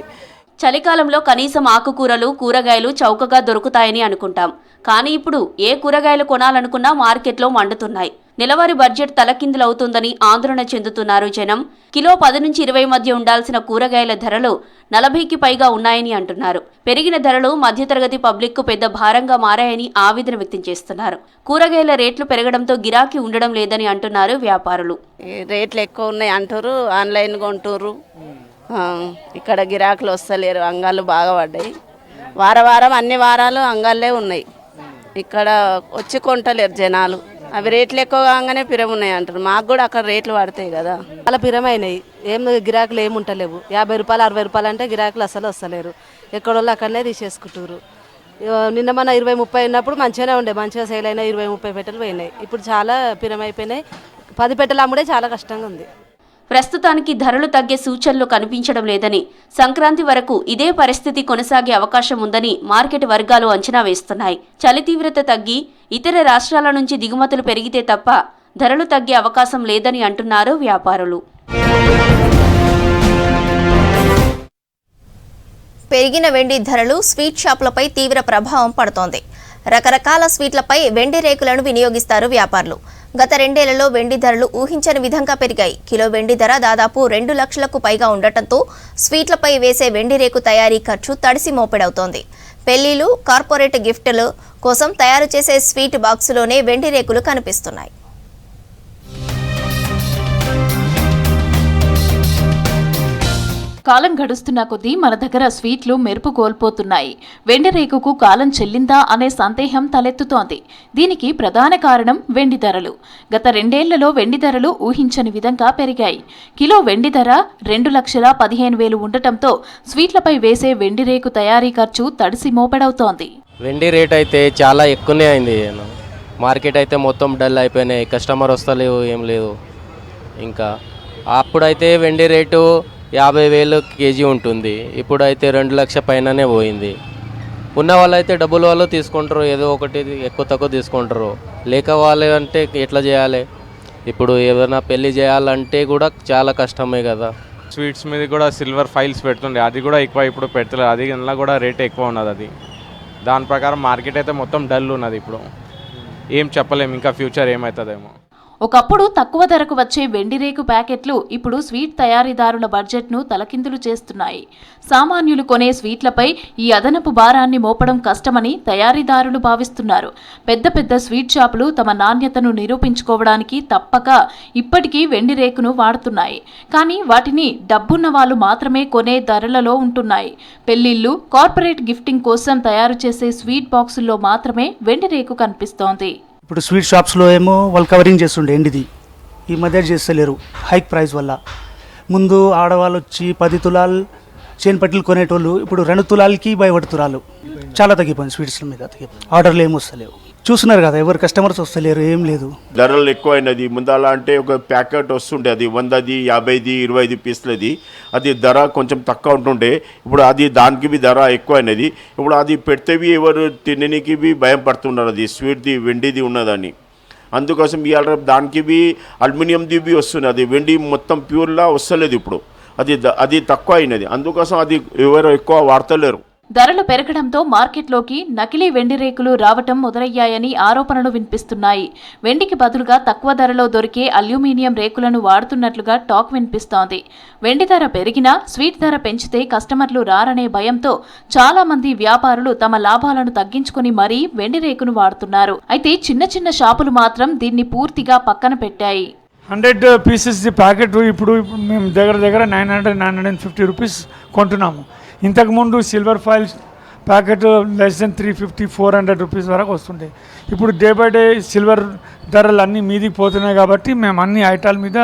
చలికాలంలో కనీసం ఆకుకూరలు, కూరగాయలు చౌకగా దొరుకుతాయని అనుకుంటాం. కానీ ఇప్పుడు ఏ కూరగాయలు కొనాలనుకున్నా మార్కెట్లో మండుతున్నాయి. నెలవారీ బడ్జెట్ తలకిందులవుతుందని ఆందోళన చెందుతున్నారు జనం. కిలో 10 నుంచి 20 మధ్య ఉండాల్సిన కూరగాయల ధరలు 40కి పైగా ఉన్నాయని అంటున్నారు. పెరిగిన ధరలు మధ్యతరగతి పబ్లిక్కు పెద్ద భారంగా మారాయని ఆవేదన వ్యక్తం చేస్తున్నారు. కూరగాయల రేట్లు పెరగడంతో గిరాకీ ఉండడం లేదని అంటున్నారు వ్యాపారులు. రేట్లు ఎక్కువ ఉన్నాయి అంటారు, ఆన్లైన్ కొంటారు, ఇక్కడ గిరాకులు వస్తలేరు, అంగాళ్ళు బాగా పడ్డాయి. వారం అన్ని వారాలు అంగాళ్ళే ఉన్నాయి, ఇక్కడ వచ్చి కొంటలేరు జనాలు. అవి రేట్లు ఎక్కువ కాగానే పిరమున్నాయి అంటారు. మాకు కూడా అక్కడ రేట్లు పడతాయి కదా. చాలా పిరమైనాయి, ఏం గిరాకులు ఏమి ఉంటలేవు. 50 రూపాయలు 60 రూపాయలు అంటే గిరాకులు అసలు వస్తలేరు. ఎక్కడోళ్ళు అక్కడనే తీసేసుకుంటారు. నిన్న మన 20-30 ఉన్నప్పుడు మంచిగానే ఉండే, మంచిగా సేల్ అయినా 20-30 పెట్టెలు పోయినాయి. ఇప్పుడు చాలా పిరమైపోయినాయి. 10 పెట్టెలు అమ్ముడే చాలా కష్టంగా ఉంది. ప్రస్తుతానికి ధరలు తగ్గే సూచనలు కనిపించడం లేదని, సంక్రాంతి వరకు ఇదే పరిస్థితి కొనసాగే అవకాశం ఉందని మార్కెట్ వర్గాలు అంచనా వేస్తున్నాయి. చలి తీవ్రత తగ్గి ఇతర రాష్ట్రాల నుంచి దిగుమతులు పెరిగితే తప్ప ధరలు తగ్గే అవకాశం లేదని అంటున్నారు వ్యాపారులు. పెరిగిన వెండి ధరలు స్వీట్ షాపులపై తీవ్ర ప్రభావం పడుతోంది. రకరకాల స్వీట్లపై వెండి రేకులను వినియోగిస్తారు వ్యాపారులు. గత 2 ఏళ్లలో వెండి ధరలు ఊహించని విధంగా పెరిగాయి. కిలో వెండి ధర దాదాపు 2 లక్షలకు పైగా ఉండటంతో స్వీట్లపై వేసే వెండి రేకు తయారీ ఖర్చు తడిసి మోపెడవుతోంది. పెళ్లిళ్లు, కార్పొరేట్ గిఫ్టుల కోసం తయారు చేసే స్వీట్ బాక్సులోనే వెండి రేకులు కనిపిస్తున్నాయి. కాలం గడుస్తున్న కొద్దీ మన దగ్గర స్వీట్లు మెరుపు కోల్పోతున్నాయి. వెండి రేకుకు కాలం చెల్లిందా అనే సందేహం తలెత్తుతోంది. దీనికి ప్రధాన కారణం వెండి ధరలు. గత 2 ఏళ్లలో వెండి ధరలు ఊహించని విధంగా పెరిగాయి. కిలో వెండి ధర 2,15,000 ఉండటంతో స్వీట్లపై వేసే వెండి రేకు తయారీ ఖర్చు తడిసి మోపెడవుతోంది. వెండి రేట్ అయితే చాలా ఎక్కువనే అయింది. మార్కెట్ అయితే మొత్తం డల్ అయిపోయినాయి, కస్టమర్ వస్తలేవు, ఏం లేదు. ఇంకా అప్పుడైతే వెండి రేటు 50,000 కేజీ ఉంటుంది, ఇప్పుడైతే 2 లక్షల పైననే పోయింది. ఉన్న వాళ్ళైతే డబ్బులు వాళ్ళు తీసుకుంటారు, ఏదో ఒకటి ఎక్కువ తక్కువ తీసుకుంటారు. లేక వాళ్ళు అంటే ఎట్లా చేయాలి? ఇప్పుడు ఏదైనా పెళ్లి చేయాలంటే కూడా చాలా కష్టమే కదా. స్వీట్స్ మీద కూడా సిల్వర్ ఫైల్స్ పెడుతుండే, అది కూడా ఎక్కువ ఇప్పుడు పెడతలేదు. అది అందులో కూడా రేట్ ఎక్కువ ఉన్నది. అది దాని ప్రకారం మార్కెట్ అయితే మొత్తం డల్ ఉన్నది. ఇప్పుడు ఏం చెప్పలేము, ఇంకా ఫ్యూచర్ ఏమవుతుందేమో. ఒకప్పుడు తక్కువ ధరకు వచ్చే వెండి రేకు ప్యాకెట్లు ఇప్పుడు స్వీట్ తయారీదారుల బడ్జెట్ను తలకిందులు చేస్తున్నాయి. సామాన్యులు కొనే స్వీట్లపై ఈ అదనపు భారాన్ని మోపడం కష్టమని తయారీదారులు భావిస్తున్నారు. పెద్ద పెద్ద స్వీట్ షాపులు తమ నాణ్యతను నిరూపించుకోవడానికి తప్పక ఇప్పటికీ వెండి రేకును వాడుతున్నాయి. కానీ వాటిని డబ్బున్న వాళ్ళు మాత్రమే కొనే ధరలలో ఉంటున్నాయి. పెళ్లిళ్లు, కార్పొరేట్ గిఫ్టింగ్ కోసం తయారు చేసే స్వీట్ బాక్సుల్లో మాత్రమే వెండి రేకు కనిపిస్తోంది. ఇప్పుడు స్వీట్ షాప్స్లో ఏమో వాళ్ళు కవరింగ్ చేస్తుండే ఎండిది, ఈ మధ్య చేస్తలేరు హైక్ ప్రైస్ వల్ల. ముందు ఆడవాళ్ళు వచ్చి 10 తులాలు చైన్ పట్టీలు కొనేటోళ్ళు ఇప్పుడు 2 తులాలకి 1 తులాలు. చాలా తగ్గిపోయింది స్వీట్స్ మీద. ఆర్డర్లు ఏమి వస్తలేవు, చూస్తున్నారు కదా, ఎవరు కస్టమర్స్ వస్తలేరు, ఏం లేదు. ధరలు ఎక్కువైనది. ముందలా అంటే ఒక ప్యాకెట్ వస్తుండే, అది 100ది, 50ది, 25 పీసులది, అది ధర కొంచెం తక్కువ ఉంటుండే. ఇప్పుడు అది దానికి ధర ఎక్కువైనది. ఇప్పుడు అది పెడితేవి ఎవరు తినడానికి భయం పడుతున్నారు, అది స్వీట్ది వెండిది ఉన్నదని. అందుకోసం ఇవాళ దానికి అల్యూమినియంది వస్తుంది, అది వెండి మొత్తం ప్యూర్లా వస్తలేదు. ఇప్పుడు అది తక్కువ అయినది, అందుకోసం అది ఎవరు ఎక్కువ వాడతలేరు. ధరలు పెరగడంతో మార్కెట్లోకి నకిలీ వెండి రేకులు రావటం మొదలయ్యాయని ఆరోపణలు వినిపిస్తున్నాయి. వెండికి బదులుగా తక్కువ ధరలో దొరికే అల్యూమినియం రేకులను వాడుతున్నట్లుగా టాక్ వినిపిస్తోంది. వెండి ధర పెరిగినా స్వీట్ ధర పెంచితే కస్టమర్లు రారనే భయంతో చాలా మంది వ్యాపారులు తమ లాభాలను తగ్గించుకుని మరీ వెండి రేకును వాడుతున్నారు. అయితే చిన్న చిన్న షాపులు మాత్రం దీన్ని పూర్తిగా పక్కన పెట్టాయి. 100 పీసెస్ ప్యాకెట్ ఇప్పుడు మేము దగ్గర 950 రూపీస్ కొంటున్నాము. ఇంతకుముందు silver foil packet less than 350-400 rupees వరకు వస్తుండే. ఇప్పుడు డే బై డే సిల్వర్ ధరలు అన్నీ మీదికి పోతున్నాయి కాబట్టి మేము అన్ని ఐటాల మీద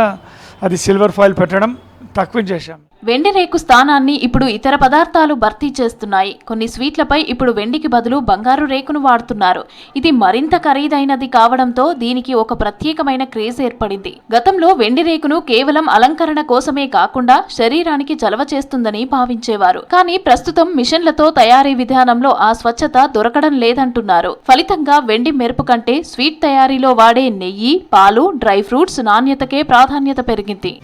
అది సిల్వర్ ఫాయిల్ పెట్టడం తక్కువ చేశాం. వెండి రేకు స్థానాన్ని ఇప్పుడు ఇతర పదార్థాలు భర్తీ చేస్తున్నాయి. కొన్ని స్వీట్లపై ఇప్పుడు వెండికి బదులు బంగారు రేకును వాడుతున్నారు. ఇది మరింత ఖరీదైనది కావడంతో దీనికి ఒక ప్రత్యేకమైన క్రేజ్ ఏర్పడింది. గతంలో వెండి రేకును కేవలం అలంకరణ కోసమే కాకుండా శరీరానికి చలవ చేస్తుందని భావించేవారు. కానీ ప్రస్తుతం మిషన్లతో తయారీ విధానంలో ఆ స్వచ్ఛత దొరకడం లేదంటున్నారు. ఫలితంగా వెండి మెరుపు కంటే స్వీట్ తయారీలో వాడే నెయ్యి, పాలు, డ్రై ఫ్రూట్స్ నాణ్యతకే ప్రాధాన్యత పెరిగింది.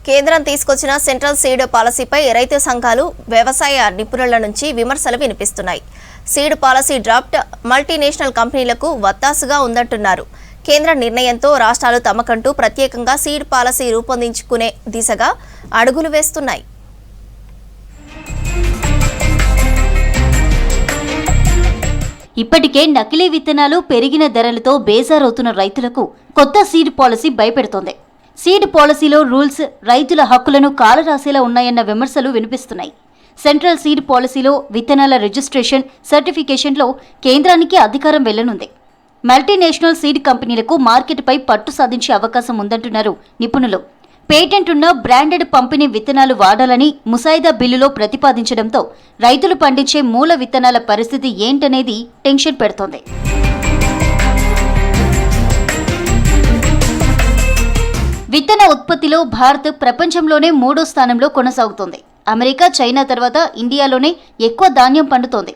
కేంద్రం తీసుకొచ్చిన సెంట్రల్ సీడ్ పాలసీపై రైతు సంఘాలు వ్యవసాయ నిపుణుల నుంచి విమర్శలు వినిపిస్తున్నాయి. సీడ్ పాలసీ డ్రాఫ్ట్ మల్టీనేషనల్ కంపెనీలకు వత్తాసుగా ఉందంటున్నారు. కేంద్ర నిర్ణయంతో రాష్ట్రాలు తమకంటూ ప్రత్యేకంగా సీడ్ పాలసీ రూపొందించుకునే దిశగా అడుగులు వేస్తున్నాయి. ఇప్పటికే నకిలీ విత్తనాలు పెరిగిన ధరలతో బేజారవుతున్న రైతులకు కొత్త సీడ్ పాలసీ భయపెడుతోంది. సీడ్ పాలసీలో రూల్స్ రైతుల హక్కులను కాలరాసేలా ఉన్నాయన్న విమర్శలు వినిపిస్తున్నాయి. సెంట్రల్ సీడ్ పాలసీలో విత్తనాల రిజిస్ట్రేషన్, సర్టిఫికేషన్లో కేంద్రానికి అధికారం వెళ్లనుంది. మల్టీనేషనల్ సీడ్ కంపెనీలకు మార్కెట్పై పట్టు సాధించే అవకాశం ఉందంటున్నారు నిపుణులు. పేటెంట్ ఉన్న బ్రాండెడ్ పంపిణీ విత్తనాలు వాడాలని ముసాయిదా బిల్లులో ప్రతిపాదించడంతో రైతులు పండించే మూల విత్తనాల పరిస్థితి ఏంటనేది టెన్షన్ పెడుతోంది. విత్తన ఉత్పత్తిలో భారత్ ప్రపంచంలోనే 3వ స్థానంలో కొనసాగుతోంది. అమెరికా, చైనా తర్వాత ఇండియాలోనే ఎక్కువ ధాన్యం పండుతోంది.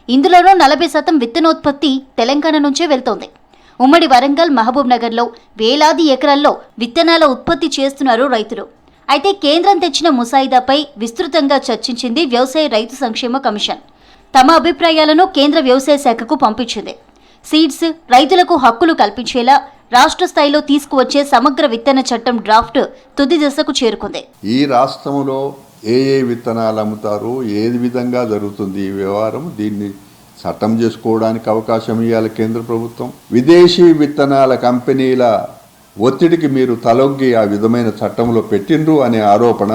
ఇందులోనూ 40% విత్తనోత్పత్తి తెలంగాణ నుంచే వెళ్తోంది. ఉమ్మడి వరంగల్, మహబూబ్ నగర్లో వేలాది ఎకరాల్లో విత్తనాల ఉత్పత్తి చేస్తున్నారు రైతులు. అయితే కేంద్రం తెచ్చిన ముసాయిదాపై విస్తృతంగా చర్చించింది వ్యవసాయ రైతు సంక్షేమ కమిషన్. తమ అభిప్రాయాలను కేంద్ర వ్యవసాయ శాఖకు పంపించింది. సీడ్స్ రైతులకు హక్కులు కల్పించేలా రాష్ట్ర స్థాయిలో తీసుకువచ్చే సమగ్ర విత్తన చట్టం డ్రాఫ్ట్ తుది దశకు చేరుకుంది. ఈ రాష్ట్రంలో ఏ విత్తనాలు అమ్ముతారు, ఏది విధంగా జరుగుతుంది ఈ వ్యవహారం, దీన్ని చట్టం చేసుకోవడానికి అవకాశం ఇవ్వాలి కేంద్ర ప్రభుత్వం. విదేశీ విత్తనాల కంపెనీల ఒత్తిడికి మీరు తలొగ్గి ఆ విధమైన చట్టంలో పెట్టిండ్రు అనే ఆరోపణ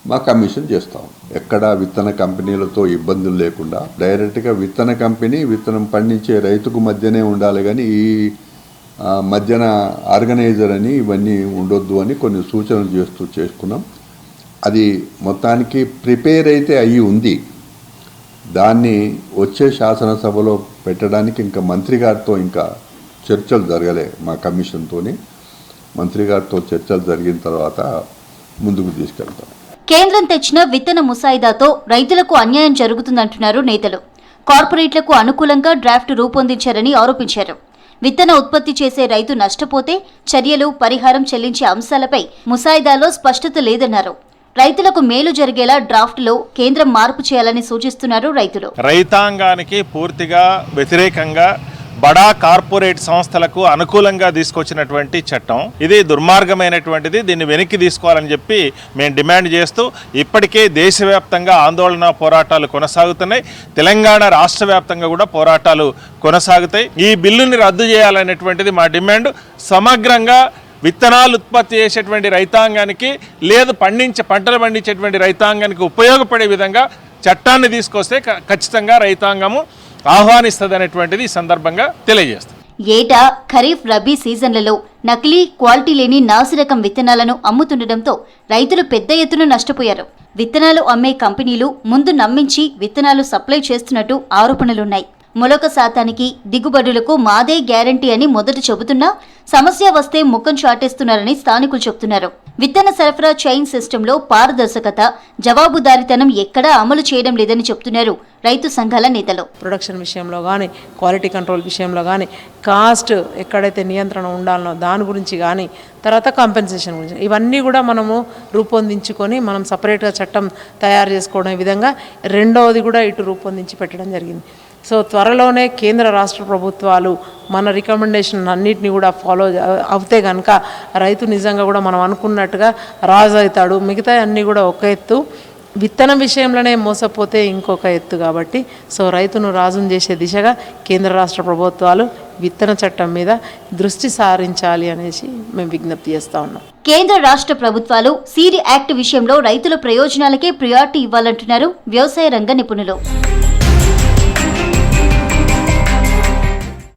మా కమిషన్ చేస్తాం. ఎక్కడా విత్తన కంపెనీలతో ఇబ్బందులు లేకుండా డైరెక్ట్గా విత్తన కంపెనీ విత్తనం పండించే రైతుకు మధ్యనే ఉండాలి, కానీ ఈ మధ్యన ఆర్గనైజర్ అని ఇవన్నీ ఉండొద్దు అని కొన్ని సూచనలు చేసుకున్నాం. అది మొత్తానికి ప్రిపేర్ అయితే అయ్యి ఉంది. దాన్ని వచ్చే శాసనసభలో పెట్టడానికి ఇంకా మంత్రి గారితో ఇంకా చర్చలు జరగలే. మా కమిషన్తో మంత్రి గారితో చర్చలు జరిగిన తర్వాత ముందుకు తీసుకెళ్తాం. కేంద్రం తెచ్చిన విత్తన ముసాయిదాతో రైతులకు అన్యాయం జరుగుతుందంటున్నారు నేతలు. కార్పొరేట్లకు అనుకూలంగా డ్రాఫ్ట్ రూపొందించారని ఆరోపించారు. విత్తన ఉత్పత్తి చేసే రైతు నష్టపోతే చర్యలు, పరిహారం చెల్లించే అంశాలపై ముసాయిదాలో స్పష్టత లేదన్నారు. రైతులకు మేలు జరిగేలా డ్రాఫ్ట్లో కేంద్రం మార్పు చేయాలని సూచిస్తున్నారు రైతులు. రైతాంగానికి పూర్తిగా వ్యతిరేకంగా బడా కార్పొరేట్ సంస్థలకు అనుకూలంగా తీసుకొచ్చినటువంటి చట్టం ఇది దుర్మార్గమైనటువంటిది. దీన్ని వెనక్కి తీసుకోవాలని చెప్పి మేము డిమాండ్ చేస్తూ ఇప్పటికే దేశవ్యాప్తంగా ఆందోళన పోరాటాలు కొనసాగుతున్నాయి. తెలంగాణ రాష్ట్ర వ్యాప్తంగా కూడా పోరాటాలు కొనసాగుతాయి. ఈ బిల్లుని రద్దు చేయాలనేటువంటిది మా డిమాండ్. సమగ్రంగా విత్తనాలు ఉత్పత్తి చేసేటువంటి రైతాంగానికి లేదు పంటలు పండించేటువంటి రైతాంగానికి ఉపయోగపడే విధంగా చట్టాన్ని తీసుకొస్తే ఖచ్చితంగా రైతాంగము ఆహ్వానిస్తుందనేటువంటిది ఈ సందర్భంగా తెలియజేస్తుంది. ఏటా ఖరీఫ్, రబీ సీజన్లలో నకిలీ, క్వాలిటీ లేని నాసిరకం విత్తనాలను అమ్ముతుండటంతో రైతులు పెద్ద ఎత్తున నష్టపోయారు. విత్తనాలు అమ్మే కంపెనీలు ముందు నమ్మించి విత్తనాలు సప్లై చేస్తున్నట్టు ఆరోపణలున్నాయి. మొలక శాతానికి, దిగుబడులకు మాదే గ్యారంటీ అని మొదట చెబుతున్నా సమస్య వస్తే ముఖం చాటేస్తున్నారని స్థానికులు చెబుతున్నారు. విత్తన సరఫరా చైన్ సిస్టంలో పారదర్శకత, జవాబుదారీతనం ఎక్కడా అమలు చేయడం లేదని చెబుతున్నారు రైతు సంఘాల నేతలు. ప్రొడక్షన్ విషయంలో కానీ, క్వాలిటీ కంట్రోల్ విషయంలో కానీ, కాస్ట్ ఎక్కడైతే నియంత్రణ ఉండాలనో దాని గురించి కానీ, తర్వాత కాంపెన్సేషన్ గురించి, ఇవన్నీ కూడా మనము రూపొందించుకొని మనం సపరేట్గా చట్టం తయారు చేసుకోవడం విధంగా రెండవది కూడా ఇటు రూపొందించి పెట్టడం జరిగింది. సో త్వరలోనే కేంద్ర రాష్ట్ర ప్రభుత్వాలు మన రికమెండేషన్ అన్నిటిని కూడా ఫాలో అవుతే కనుక రైతు నిజంగా కూడా మనం అనుకున్నట్టుగా రాజు అవుతాడు. మిగతా అన్నీ కూడా ఒక ఎత్తు, విత్తనం విషయంలోనే మోసపోతే ఇంకొక ఎత్తు. కాబట్టి సో రైతును రాజును చేసే దిశగా కేంద్ర రాష్ట్ర ప్రభుత్వాలు విత్తన చట్టం మీద దృష్టి సారించాలి అనేసి మేము విజ్ఞప్తి చేస్తా ఉన్నాం. కేంద్ర రాష్ట్ర ప్రభుత్వాలు సీడ్ యాక్ట్ విషయంలో రైతుల ప్రయోజనాలకే ప్రియారిటీ ఇవ్వాలంటున్నారు వ్యవసాయ రంగ నిపుణులు.